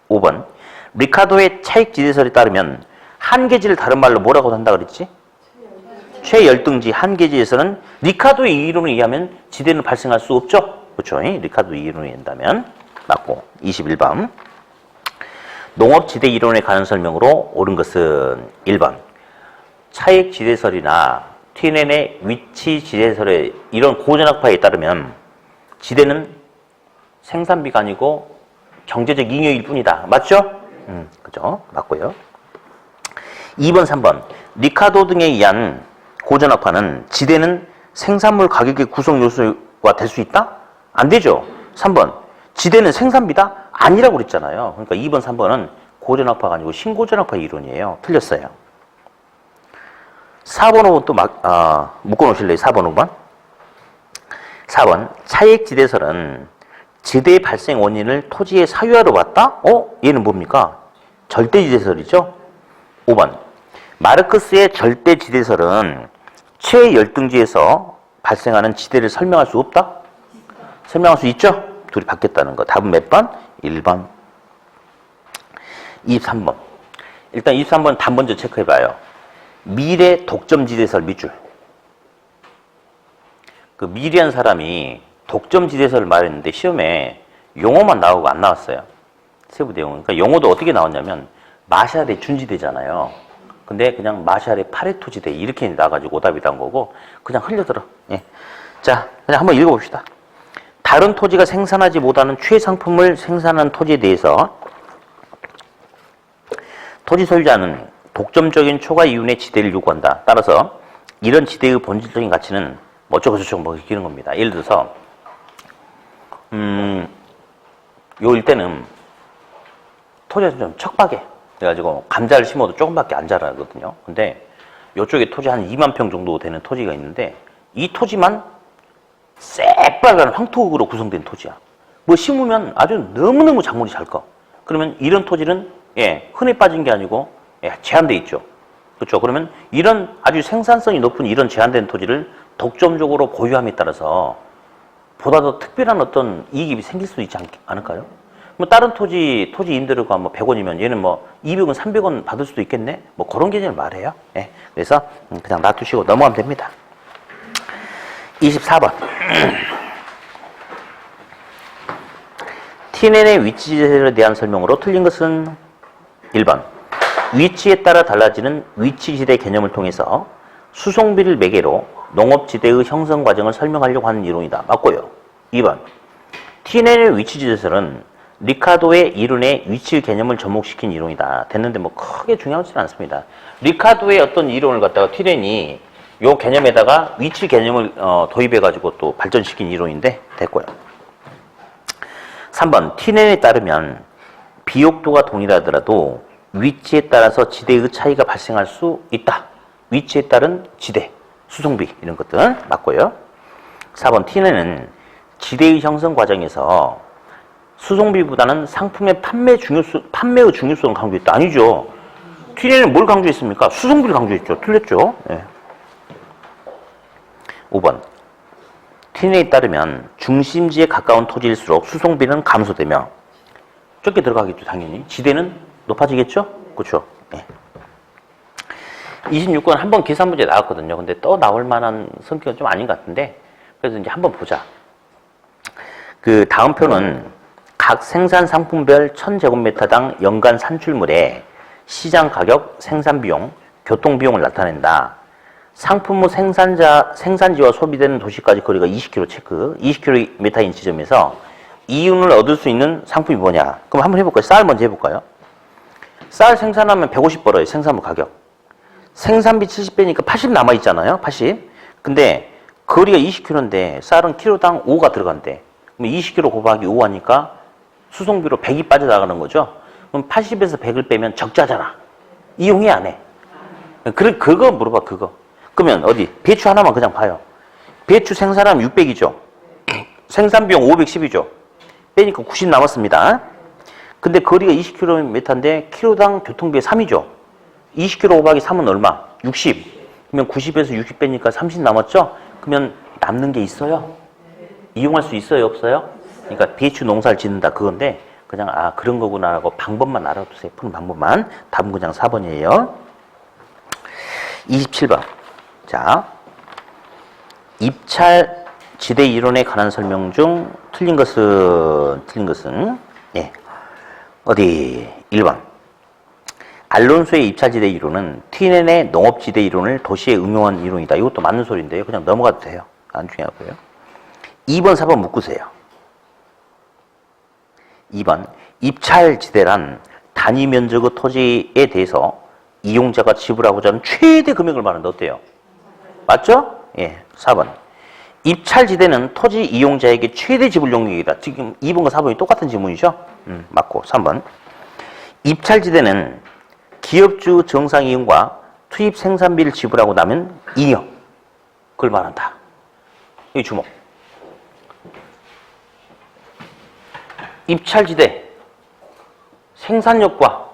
5번. 리카르도의 차익지대설에 따르면 한계지를 다른 말로 뭐라고 한다 그랬지? 최열등지 한계지에서는 리카르도의 이론에 의하면 지대는 발생할 수 없죠? 그렇죠? 리카르도 이론에 의한다면 맞고. 21번. 농업지대 이론에 관한 설명으로 옳은 것은 1번. 차액지대설이나 TNN의 위치지대설의 이런 고전학파에 따르면 지대는 생산비가 아니고 경제적 잉여일 뿐이다. 맞죠? 그죠? 맞고요. 2번, 3번. 리카르도 등에 의한 고전학파는 지대는 생산물 가격의 구성 요소가 될 수 있다? 안 되죠. 3번. 지대는 생산비다? 아니라고 그랬잖아요. 그러니까 2번, 3번은 고전학파가 아니고 신고전학파 이론이에요. 틀렸어요. 4번, 5번 또 묶어놓으실래요? 4번, 5번. 4번. 차액지대설은 지대 발생 원인을 토지의 사유화로 봤다? 얘는 뭡니까? 절대지대설이죠? 5번. 마르크스의 절대지대설은 최열등지에서 발생하는 지대를 설명할 수 없다? 설명할 수 있죠? 둘이 바뀌었다는 거. 답은 몇 번? 1번. 23번. 일단 23번 답 먼저 체크해봐요. 미래 독점지대설 밑줄. 그 미래한 사람이 독점지대설을 말했는데 시험에 용어만 나오고 안 나왔어요. 세부 내용은. 그러니까 용어도 어떻게 나왔냐면 마샬의 준지대잖아요. 근데 그냥 마샬의 파레토지대 이렇게 나가지고 오답이 난 거고 그냥 흘려들어. 예. 자, 그냥 한번 읽어봅시다. 다른 토지가 생산하지 못하는 최상품을 생산하는 토지에 대해서 토지 소유자는 독점적인 초과 이윤의 지대를 요구한다. 따라서 이런 지대의 본질적인 가치는 뭐 어쩌고저쩌고 뭐 이기는 겁니다. 예를 들어서 요 일대는 토지가 좀 척박해. 그래가지고 감자를 심어도 조금밖에 안 자라거든요. 근데 이쪽에 토지 한 2만 평 정도 되는 토지가 있는데 이 토지만 새빨간 황토으로 구성된 토지야. 뭐 심으면 아주 너무너무 작물이 잘 커. 그러면 이런 토지는 흔해 빠진 게 아니고 제한돼 있죠. 그렇죠? 그러면 이런 아주 생산성이 높은 이런 제한된 토지를 독점적으로 보유함에 따라서 보다 더 특별한 어떤 이익이 생길 수 있지 않을까요? 뭐 다른 토지 임대료가 뭐 100원이면 얘는 뭐 200원, 300원 받을 수도 있겠네? 뭐 그런 개념을 말해요. 그래서 그냥 놔두시고 넘어가면 됩니다. 24번. TNN의 위치지대에 대한 설명으로 틀린 것은 1번. 위치에 따라 달라지는 위치지대 개념을 통해서 수송비를 매개로 농업지대의 형성 과정을 설명하려고 하는 이론이다. 맞고요. 2번. TNN의 위치지대설은 리카르도의 이론의 위치 개념을 접목시킨 이론이다. 됐는데 뭐 크게 중요하지는 않습니다. 리카르도의 어떤 이론을 갖다가 TNN이 요 개념에다가 위치 개념을 도입해가지고 또 발전시킨 이론인데 됐고요. 3번. TNN에 따르면 비옥도가 동일하더라도 위치에 따라서 지대의 차이가 발생할 수 있다. 위치에 따른 지대, 수송비 이런 것들 맞고요. 4번. TNN은 지대의 형성 과정에서 수송비보다는 상품의 판매의 중요성을 강조했다. 아니죠. TNN은 뭘 강조했습니까? 수송비를 강조했죠. 틀렸죠. 5번. TNN에 따르면 중심지에 가까운 토지일수록 수송비는 감소되며 적게 들어가겠죠, 당연히. 지대는 높아지겠죠? 그렇죠? 네. 26권 한번 계산 문제 나왔거든요. 근데 또 나올 만한 성격은 좀 아닌 것 같은데, 그래서 이제 한번 보자. 그 다음 표는 각 생산 상품별 1000제곱미터당 연간 산출물의 시장 가격, 생산 비용, 교통 비용을 나타낸다. 상품 후 생산지와 소비되는 도시까지 거리가 20km 체크, 20km인 지점에서 이윤을 얻을 수 있는 상품이 뭐냐? 그럼 한번 해볼까요? 쌀 먼저 해볼까요? 쌀 생산하면 150 벌어요, 생산물 가격. 생산비 70배니까 80 남아있잖아요, 80. 근데 거리가 20km인데 쌀은 키로당 5가 들어간대. 그럼 20km 곱하기 5 하니까 수송비로 100이 빠져나가는 거죠? 그럼 80에서 100을 빼면 적자잖아. 이용해, 안 해? 그거 물어봐, 그거. 그러면 어디? 배추 하나만 그냥 봐요. 배추 생산하면 600이죠. 생산비용 510이죠. 빼니까 90 남았습니다. 근데 거리가 20km인데 키로당 교통비 3이죠. 20km 곱하기 3은 얼마? 60. 그러면 90에서 60 빼니까 30 남았죠? 그러면 남는 게 있어요? 이용할 수 있어요? 없어요? 그러니까 배추 농사를 짓는다 그건데 그냥 그런 거구나라고 방법만 알아두세요. 푸는 방법만. 답은 그냥 4번이에요. 27번. 자, 입찰 지대 이론에 관한 설명 중 틀린 것은 예. 어디? 1번. 알론소의 입찰지대 이론은 TNN의 농업지대 이론을 도시에 응용한 이론이다. 이것도 맞는 소리인데요. 그냥 넘어가도 돼요. 안 중요하고요. 2번, 4번 묶으세요. 2번. 입찰지대란 단위 면적의 토지에 대해서 이용자가 지불하고자 하는 최대 금액을 말하는데 어때요? 맞죠? 예. 4번. 입찰지대는 토지 이용자에게 최대 지불 용역이다. 지금 2번과 4번이 똑같은 지문이죠? 맞고. 3번. 입찰지대는 기업주 정상이윤과 투입 생산비를 지불하고 나면 잉여. 그걸 말한다. 이 주목. 입찰지대. 생산력과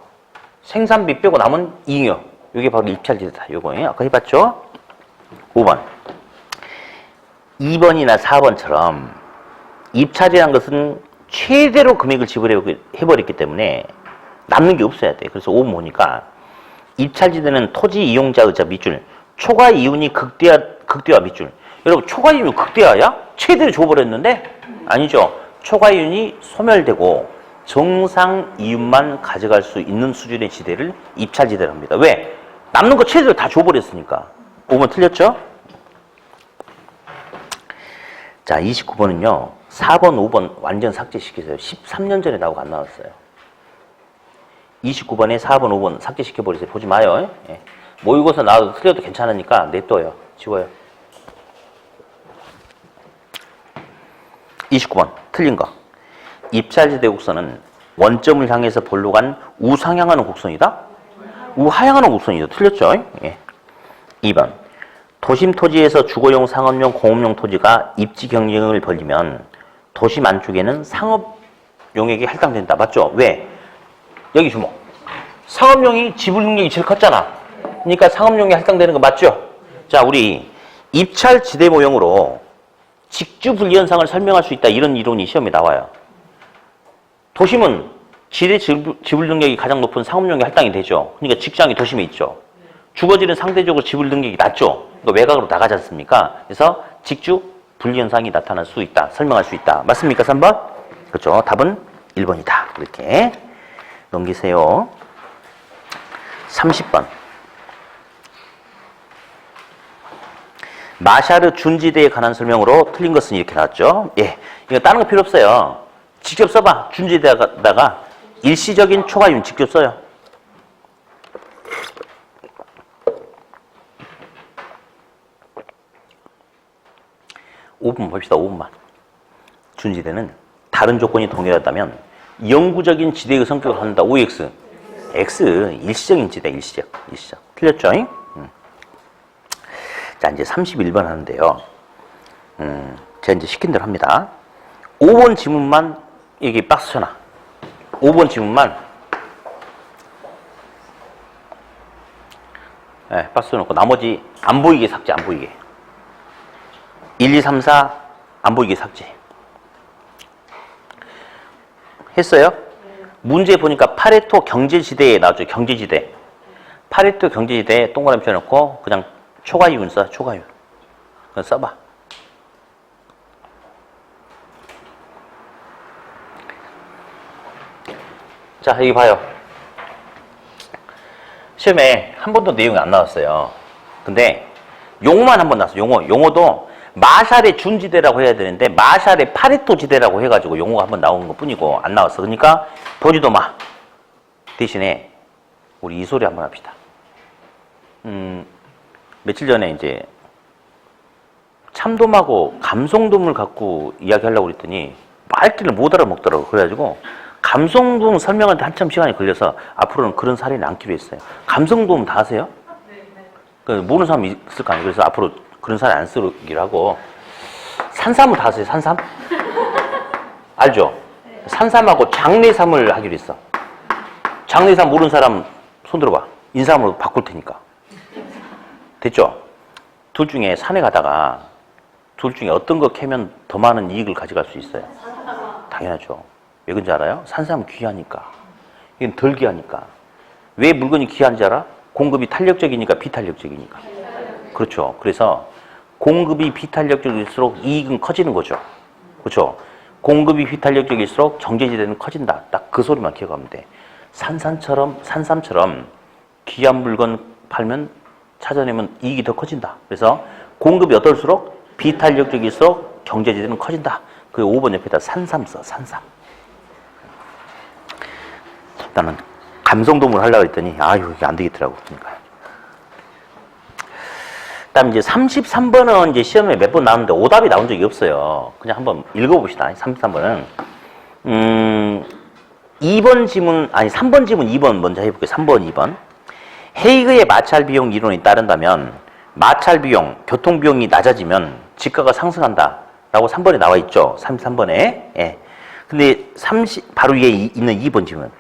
생산비 빼고 남은 잉여. 이게 바로 입찰지대다. 요거 아까 해봤죠? 5번. 2번이나 4번처럼 입찰이라는 것은 최대로 금액을 지불해버렸기 때문에 남는 게 없어야 돼. 그래서 5번 보니까 입찰지대는 토지 이용자의자 밑줄, 초과 이윤이 극대화 밑줄. 여러분, 초과 이윤이 극대화야? 최대로 줘버렸는데? 아니죠. 초과 이윤이 소멸되고 정상 이윤만 가져갈 수 있는 수준의 지대를 입찰지대라고 합니다. 왜? 남는 거 최대로 다 줘버렸으니까. 5번 틀렸죠? 자, 29번은요. 4번, 5번 완전 삭제시키세요. 13년 전에 나오고 안 나왔어요. 29번에 4번, 5번 삭제시켜버리세요. 보지 마요. 예. 모의고사 나와도 틀려도 괜찮으니까 냅둬요. 지워요. 29번 틀린 거. 입찰지대 곡선은 원점을 향해서 볼로 간 우상향하는 곡선이다? 우하향하는 곡선이다. 틀렸죠? 예. 2번. 도심 토지에서 주거용, 상업용, 공업용 토지가 입지 경쟁을 벌이면 도심 안쪽에는 상업 용역이 할당된다. 맞죠? 왜? 여기 주목. 상업용이 지불 능력이 제일 컸잖아. 그러니까 상업용이 할당되는 거 맞죠? 자, 우리 입찰 지대 모형으로 직주 분리 현상을 설명할 수 있다. 이런 이론이 시험에 나와요. 도심은 지대 지불 능력이 가장 높은 상업용이 할당이 되죠. 그러니까 직장이 도심에 있죠. 주거지는 상대적으로 지불 능력이 낮죠. 그러니까 외곽으로 나가지 않습니까? 그래서 직주 분리 현상이 나타날 수 있다. 설명할 수 있다. 맞습니까? 3번? 그렇죠. 답은 1번이다. 이렇게 넘기세요. 30번. 마샤르 준지대에 관한 설명으로 틀린 것은 이렇게 나왔죠. 예. 이거 다른 거 필요 없어요. 직접 써봐. 준지대에다가 일시적인 초과이윤 직접 써요. (5번) 봅시다. 5번만. 준지대는 다른 조건이 동일하다면 영구적인 지대의 성격을 갖는다. OX. X. 일시적인 지대. 일시적. 틀렸죠? 자, 이제 31번 하는데요. 제가 이제 시킨 대로 합니다. 5번 지문만 여기 박스 쳐놔. 5번 지문만. 네, 박스 쳐놓고 나머지 안 보이게 삭제, 안 보이게. 1, 2, 3, 4 안 보이게 삭제. 했어요? 문제 보니까 파레토 경제지대에 나왔죠. 경제지대. 파레토 경제지대에 동그라미 쳐놓고 그냥 초과이윤 써. 초과이윤. 그냥 써봐. 자, 여기 봐요. 시험에 한 번도 내용이 안 나왔어요. 근데 용어만 한 번 나왔어요. 용어도 마샬의 준지대라고 해야 되는데 마샬의 파레토 지대라고 해가지고 용어가 한 번 나오는 것 뿐이고 안 나왔어. 그러니까 보지도 마. 대신에 우리 이 소리 한번 합시다. 며칠 전에 이제 참돔하고 감성돔을 갖고 이야기하려고 그랬더니 말귀를 못 알아먹더라고. 그래가지고 감성돔 설명하는데 한참 시간이 걸려서 앞으로는 그런 사례는 않기로 했어요. 감성돔 다 아세요? 네. 모르는 사람이 있을 거 아니에요. 그래서 앞으로 그런 사례 안 쓰기로 하고. 산삼은 다 아세요? 산삼? 알죠? 네. 산삼하고 장례삼을 하기로 했어. 장례삼 모르는 사람 손 들어봐. 인삼으로 바꿀 테니까. 됐죠? 둘 중에 산에 가다가 둘 중에 어떤 거 캐면 더 많은 이익을 가져갈 수 있어요? 당연하죠. 왜 그런지 알아요? 산삼은 귀하니까. 이건 덜 귀하니까. 왜 물건이 귀한지 알아? 공급이 탄력적이니까 비탄력적이니까. 그렇죠. 그래서 공급이 비탄력적일수록 이익은 커지는 거죠. 그렇죠. 공급이 비탄력적일수록 경제지대는 커진다. 딱 그 소리만 기억하면 돼. 산삼처럼 귀한 물건 팔면 찾아내면 이익이 더 커진다. 그래서 공급이 어떨수록 비탄력적일수록 경제지대는 커진다. 그 5번 옆에다 산삼 써. 산삼. 나는 감성돔을 하려고 했더니 아유 이게 안 되겠더라고. 그러니까. 그다음 이제 33번은 이제 시험에 몇 번 나오는데 오답이 나온 적이 없어요. 그냥 한번 읽어봅시다. 33번은 2번 지문 아니 3번 지문 2번 먼저 해볼게요. 3번 2번. 헤이그의 마찰 비용 이론이 따른다면 마찰 비용, 교통 비용이 낮아지면 지가가 상승한다. 라고 3번에 나와 있죠. 33번에. 예. 근데 바로 위에 있는 2번 지문.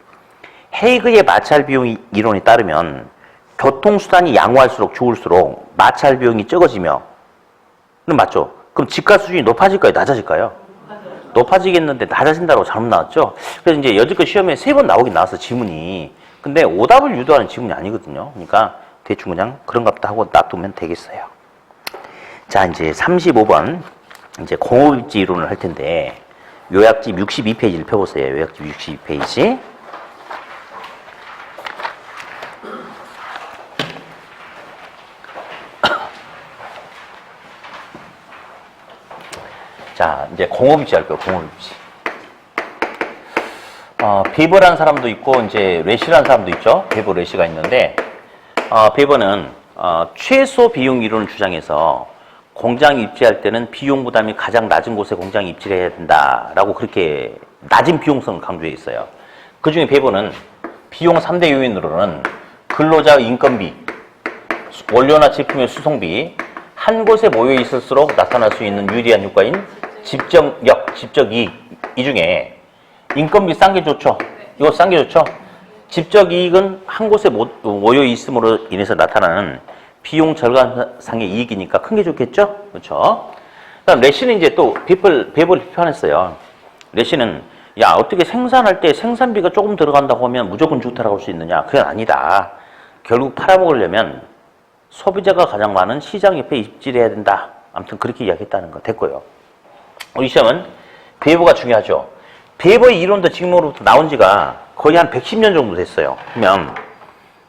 헤이그의 마찰 비용 이론에 따르면 교통수단이 양호할수록 좋을수록 마찰 비용이 적어지며 맞죠? 그럼 지가 수준이 높아질까요? 낮아질까요? 높아지겠는데 낮아진다고 잘못 나왔죠? 그래서 이제 여지껏 시험에 3번 나오긴 나왔어, 지문이. 근데 오답을 유도하는 지문이 아니거든요. 그러니까 대충 그냥 그런가 보다 하고 놔두면 되겠어요. 자, 이제 35번. 이제 공업입지 이론을 할 텐데 요약집 62페이지를 펴보세요. 요약집 62페이지. 자, 이제 공업입지 할 거예요. 공업입지. 베버라는 사람도 있고 이제 레시라는 사람도 있죠. 베버, 레시가 있는데 베버는 최소 비용 이론을 주장해서 공장 입지할 때는 비용 부담이 가장 낮은 곳에 공장 입지를 해야 된다라고 그렇게 낮은 비용성을 강조해 있어요. 그 중에 베버는 비용 3대 요인으로는 근로자 인건비, 원료나 제품의 수송비, 한 곳에 모여 있을수록 나타날 수 있는 유리한 효과인 집적력, 집적이익, 이 중에 인건비 싼 게 좋죠. 이거 싼 게 좋죠. 집적이익은 한 곳에 모여 있음으로 인해서 나타나는 비용 절감상의 이익이니까 큰 게 좋겠죠? 그렇죠? 그다음 레시는 이제 또 베버를 비판했어요. 레시는 야 어떻게 생산할 때 생산비가 조금 들어간다고 하면 무조건 좋다라고 할 수 있느냐? 그건 아니다. 결국 팔아먹으려면 소비자가 가장 많은 시장 옆에 입지해야 된다. 아무튼 그렇게 이야기했다는 거 됐고요. 우리 시험은 베버가 중요하죠. 베버의 이론도 지금으로부터 나온 지가 거의 한 110년 정도 됐어요. 그러면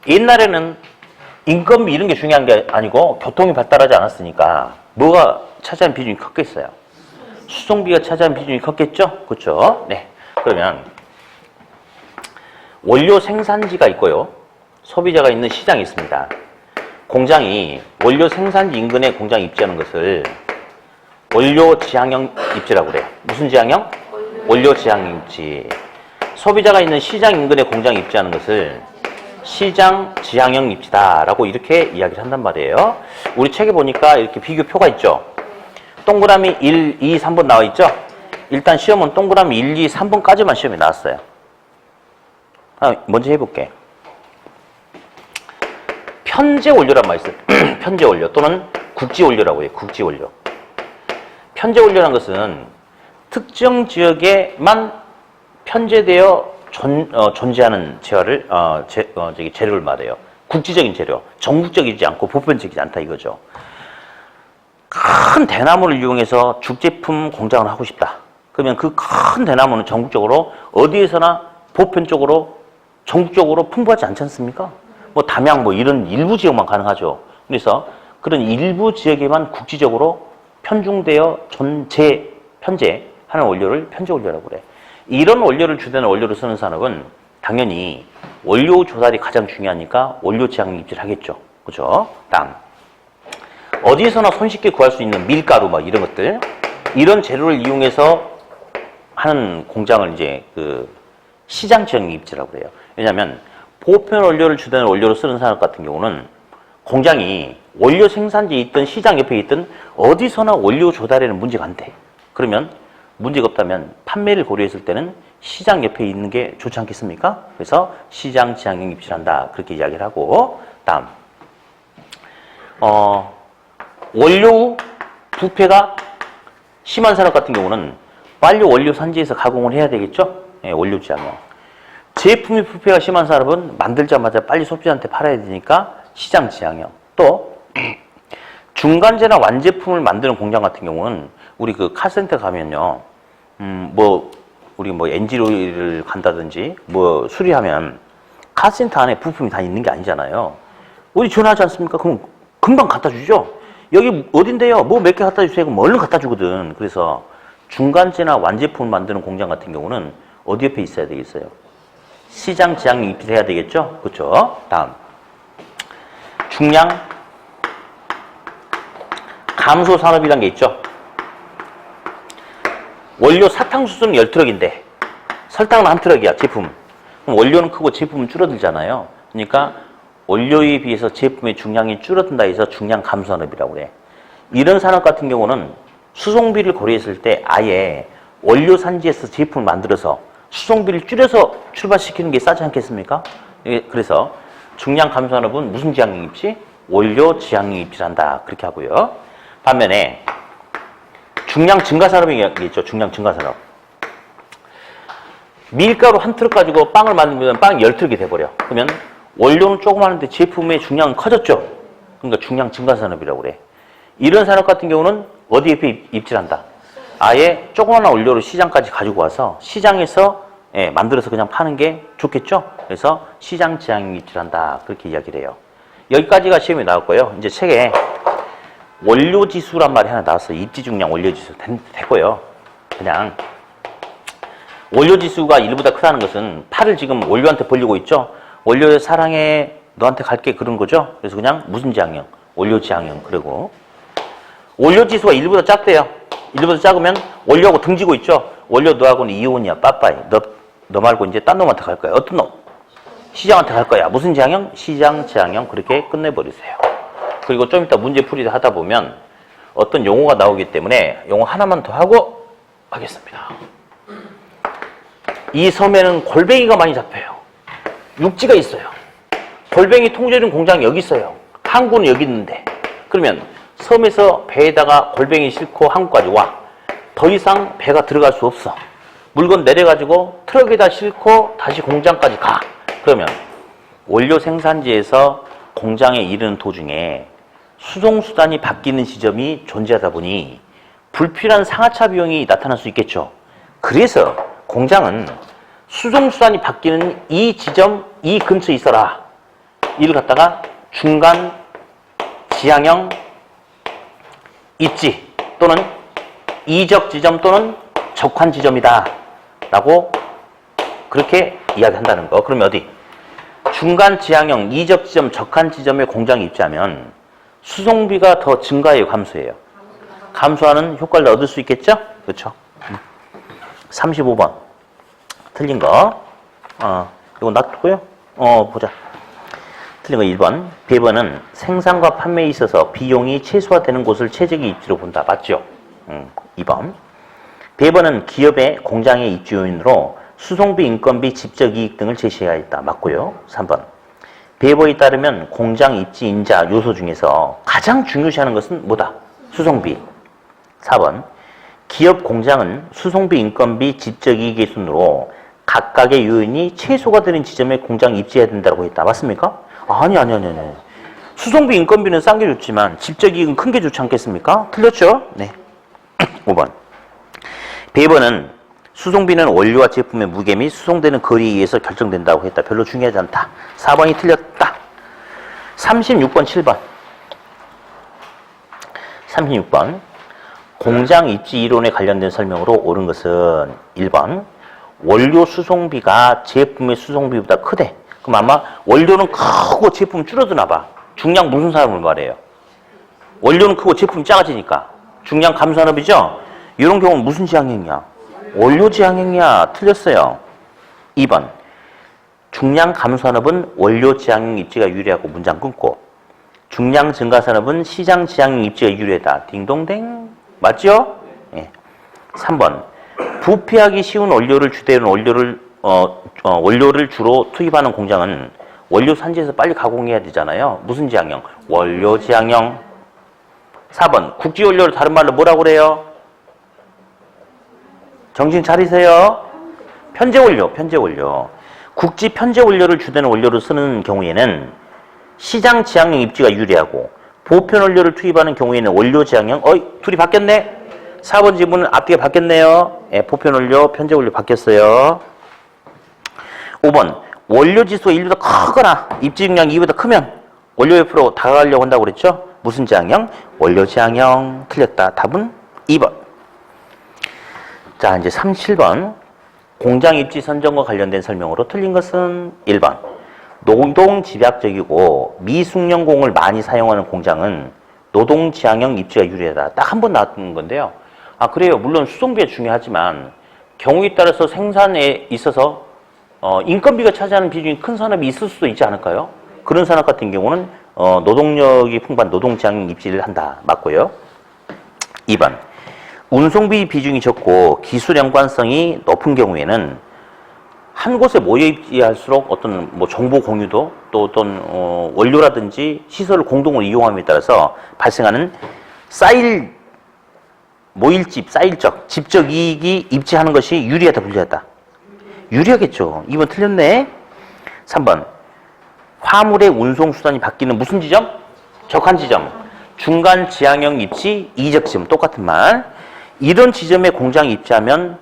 옛날에는 인건비 이런 게 중요한 게 아니고 교통이 발달하지 않았으니까 뭐가 차지하는 비중이 컸겠어요? 수송비가 차지하는 비중이 컸겠죠? 그렇죠? 네. 그러면 원료 생산지가 있고요. 소비자가 있는 시장이 있습니다. 공장이 원료 생산지 인근에 공장이 입지하는 것을 원료 지향형 입지라고 그래요. 무슨 지향형? 원료 지향형 입지. 소비자가 있는 시장 인근에 공장이 입지하는 것을 시장 지향형 입지다라고 이렇게 이야기를 한단 말이에요. 우리 책에 보니까 이렇게 비교표가 있죠. 동그라미 1, 2, 3번 나와 있죠. 일단 시험은 동그라미 1, 2, 3번까지만 시험에 나왔어요. 먼저 해볼게. 편제 원료란 말이 있어요. 편제 원료 또는 국지 원료라고 해요. 국지 원료. 편제 원료란 것은 특정 지역에만 편제되어 존재하는 재료를 말해요. 국지적인 재료, 전국적이지 않고 보편적이지 않다 이거죠. 큰 대나무를 이용해서 죽제품 공장을 하고 싶다. 그러면 그 큰 대나무는 전국적으로 어디에서나 보편적으로 전국적으로 풍부하지 않지 않습니까? 뭐 담양 뭐 이런 일부 지역만 가능하죠. 그래서 그런 일부 지역에만 국지적으로 편중되어 편제하는 원료를 편제 원료라고 그래. 이런 원료를 주된 원료로 쓰는 산업은 당연히 원료 조달이 가장 중요하니까 원료 지향 입지를 하겠죠. 그죠? 다음. 어디에서나 손쉽게 구할 수 있는 밀가루 뭐 이런 것들, 이런 재료를 이용해서 하는 공장을 이제 그 시장 지향 입지라고 그래요. 왜냐하면 보편 원료를 주된 원료로 쓰는 산업 같은 경우는 공장이 원료 생산지에 있든 시장 옆에 있든 어디서나 원료 조달에는 문제가 안 돼. 그러면 문제가 없다면 판매를 고려했을 때는 시장 옆에 있는 게 좋지 않겠습니까? 그래서 시장 지향형 입지를 한다. 그렇게 이야기를 하고, 다음. 원료 부패가 심한 산업 같은 경우는 빨리 원료 산지에서 가공을 해야 되겠죠? 예, 원료 지향형. 제품의 부패가 심한 산업은 만들자마자 빨리 소비자한테 팔아야 되니까 시장 지향형. 또 중간재나 완제품을 만드는 공장 같은 경우는 우리 그 카센터 가면요, 우리 뭐 엔지오일을 간다든지 뭐 수리하면 카센터 안에 부품이 다 있는 게 아니잖아요. 우리 전화하지 않습니까? 그럼 금방 갖다 주죠. 여기 어딘데요? 뭐 몇 개 갖다 주세요. 그럼 얼른 갖다 주거든. 그래서 중간재나 완제품을 만드는 공장 같은 경우는 어디 옆에 있어야 되겠어요? 시장 지향 입지해야 되겠죠? 그렇죠? 다음. 중량 감소 산업이라는 게 있죠. 원료 사탕수수는 10트럭인데 설탕은 한 트럭이야, 제품. 그럼 원료는 크고 제품은 줄어들잖아요. 그러니까 원료에 비해서 제품의 중량이 줄어든다 해서 중량 감소 산업이라고 그래. 이런 산업 같은 경우는 수송비를 고려했을 때 아예 원료 산지에서 제품을 만들어서 수송비를 줄여서 출발시키는 게 싸지 않겠습니까? 그래서 중량 감소 산업은 무슨 지향형 입지? 원료 지향형 입지를 한다. 그렇게 하고요. 반면에 중량 증가 산업이 있죠. 중량 증가 산업. 밀가루 한 트럭 가지고 빵을 만들면 빵 10트럭이 돼버려. 그러면 원료는 조그마한데 제품의 중량은 커졌죠. 그러니까 중량 증가 산업이라고 그래. 이런 산업 같은 경우는 어디에 입지한다? 아예 조그마한 원료를 시장까지 가지고 와서 시장에서 만들어서 그냥 파는 게 좋겠죠. 그래서 시장 지향 입지한다. 그렇게 이야기를 해요. 여기까지가 시험에 나왔고요. 이제 책에 원료지수란 말이 하나 나왔어요. 입지중량 원료지수. 됐고요. 그냥 원료지수가 1보다 크다는 것은 팔을 지금 원료한테 벌리고 있죠. 원료의 사랑해, 너한테 갈게, 그런 거죠. 그래서 그냥 무슨 지향형? 원료지향형. 그리고 원료지수가 1보다 작대요. 1보다 작으면 원료하고 등지고 있죠. 원료 너하고는 이혼이야. 빠빠이. 너 말고 이제 딴 놈한테 갈 거야. 어떤 놈? 시장한테 갈 거야. 무슨 지향형? 시장 지향형. 그렇게 끝내버리세요. 그리고 좀 이따 문제풀이를 하다 보면 어떤 용어가 나오기 때문에 용어 하나만 더 하고 하겠습니다. 이 섬에는 골뱅이가 많이 잡혀요. 육지가 있어요. 골뱅이 통제하는 공장이 여기 있어요. 항구는 여기 있는데. 그러면 섬에서 배에다가 골뱅이 싣고 항구까지 와. 더 이상 배가 들어갈 수 없어. 물건 내려가지고 트럭에다 싣고 다시 공장까지 가. 그러면 원료 생산지에서 공장에 이르는 도중에 수송수단이 바뀌는 지점이 존재하다 보니 불필요한 상하차 비용이 나타날 수 있겠죠. 그래서 공장은 수송수단이 바뀌는 이 지점, 이 근처에 있어라. 이를 갖다가 중간 지향형 입지 또는 이적 지점 또는 적환 지점이다. 라고 그렇게 이야기한다는 거. 그러면 어디? 중간 지향형 이적 지점, 적환 지점에 공장이 입지하면 수송비가 더 증가해요, 감소해요? 감소하는 효과를 얻을 수 있겠죠? 그렇죠? 35번. 틀린 거. 이거 놔두고요. 보자. 틀린 거 1번. 배번은 생산과 판매에 있어서 비용이 최소화되는 곳을 최적의 입지로 본다. 맞죠? 2번. 배번은 기업의 공장의 입지 요인으로 수송비, 인건비, 집적 이익 등을 제시해야 했다. 맞고요. 3번. 배버에 따르면 공장 입지 인자 요소 중에서 가장 중요시하는 것은 뭐다? 수송비. 4번. 기업 공장은 수송비, 인건비, 집적 이익의 순으로 각각의 요인이 최소가 되는 지점에 공장 입지해야 된다고 했다. 맞습니까? 아니. 수송비, 인건비는 싼 게 좋지만 집적이익은 큰 게 좋지 않겠습니까? 틀렸죠? 네. 5번. 배번은 수송비는 원료와 제품의 무게 및 수송되는 거리에 의해서 결정된다고 했다. 별로 중요하지 않다. 4번이 틀렸다. 36번, 7번. 36번. 공장 입지 이론에 관련된 설명으로 옳은 것은 1번. 원료 수송비가 제품의 수송비보다 크대. 그럼 아마 원료는 크고 제품은 줄어드나 봐. 중량 무슨 산업을 말해요? 원료는 크고 제품이 작아지니까. 중량 감산업이죠? 이런 경우는 무슨 지향형이야? 원료 지향형이야. 틀렸어요. 2번. 중량 감산업은 원료 지향형 입지가 유리하고 문장 끊고, 중량 증가산업은 시장 지향형 입지가 유리하다. 딩동댕. 맞죠? 예. 3번. 부패하기 쉬운 원료를 주되는 원료를 주로 투입하는 공장은 원료 산지에서 빨리 가공해야 되잖아요. 무슨 지향형? 원료 지향형. 4번. 국지 원료를 다른 말로 뭐라고 그래요? 정신 차리세요. 편제 원료. 국지 편제 원료를 주되는 원료로 쓰는 경우에는 시장 지향형 입지가 유리하고, 보편 원료를 투입하는 경우에는 원료 지향형. 둘이 바뀌었네. 4번 지문은 앞뒤가 바뀌었네요. 예, 보편 원료, 편제 원료 바뀌었어요. 5번. 원료 지수가 1보다 크거나 입지 중량이 2보다 크면 원료 옆으로 다가가려고 한다고 그랬죠? 무슨 지향형? 원료 지향형. 틀렸다. 답은 2번. 자, 이제 37번. 공장 입지 선정과 관련된 설명으로 틀린 것은 1번. 노동 집약적이고 미숙련공을 많이 사용하는 공장은 노동 지향형 입지가 유리하다. 딱 한 번 나왔던 건데요. 그래요. 물론 수송비가 중요하지만 경우에 따라서 생산에 있어서 인건비가 차지하는 비중이 큰 산업이 있을 수도 있지 않을까요? 그런 산업 같은 경우는 노동력이 풍부한 노동 지향형 입지를 한다. 맞고요. 2번. 운송비 비중이 적고 기술 연관성이 높은 경우에는 한 곳에 모여 입지할수록 어떤 정보 공유도 또 어떤 원료라든지 시설을 공동으로 이용함에 따라서 발생하는 모일적, 집적 이익이 입지하는 것이 유리하다, 불리하다? 유리하겠죠. 2번 틀렸네. 3번. 화물의 운송 수단이 바뀌는 무슨 지점? 적한 지점. 중간 지향형 입지, 이적 지점. 똑같은 말. 이런 지점에 공장이 입지하면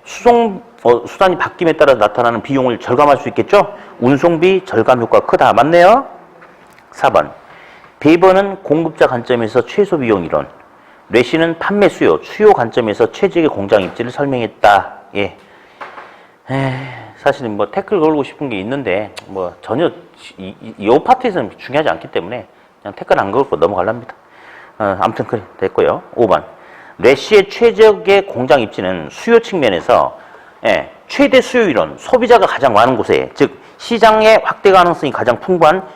수단이 바뀜에 따라 나타나는 비용을 절감할 수 있겠죠? 운송비 절감 효과가 크다. 맞네요? 4번. 배번은 공급자 관점에서 최소 비용 이론. 래시는 판매 수요 관점에서 최적의 공장 입지를 설명했다. 예. 사실은 태클 걸고 싶은 게 있는데, 전혀, 이 파트에서는 중요하지 않기 때문에 그냥 태클 안 걸고 넘어가랍니다. 아무튼 그래, 됐고요. 5번. 래시의 최적의 공장 입지는 수요 측면에서 최대 수요 이론, 소비자가 가장 많은 곳에, 즉 시장의 확대 가능성이 가장 풍부한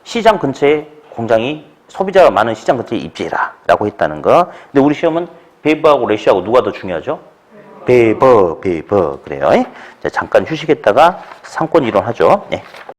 시장 근처에 공장이 소비자가 많은 시장 근처에 입지해라 라고 했다는 거. 근데 우리 시험은 베이버하고 래시하고 누가 더 중요하죠? 베이버 그래요. 자, 잠깐 휴식했다가 상권 이론 하죠.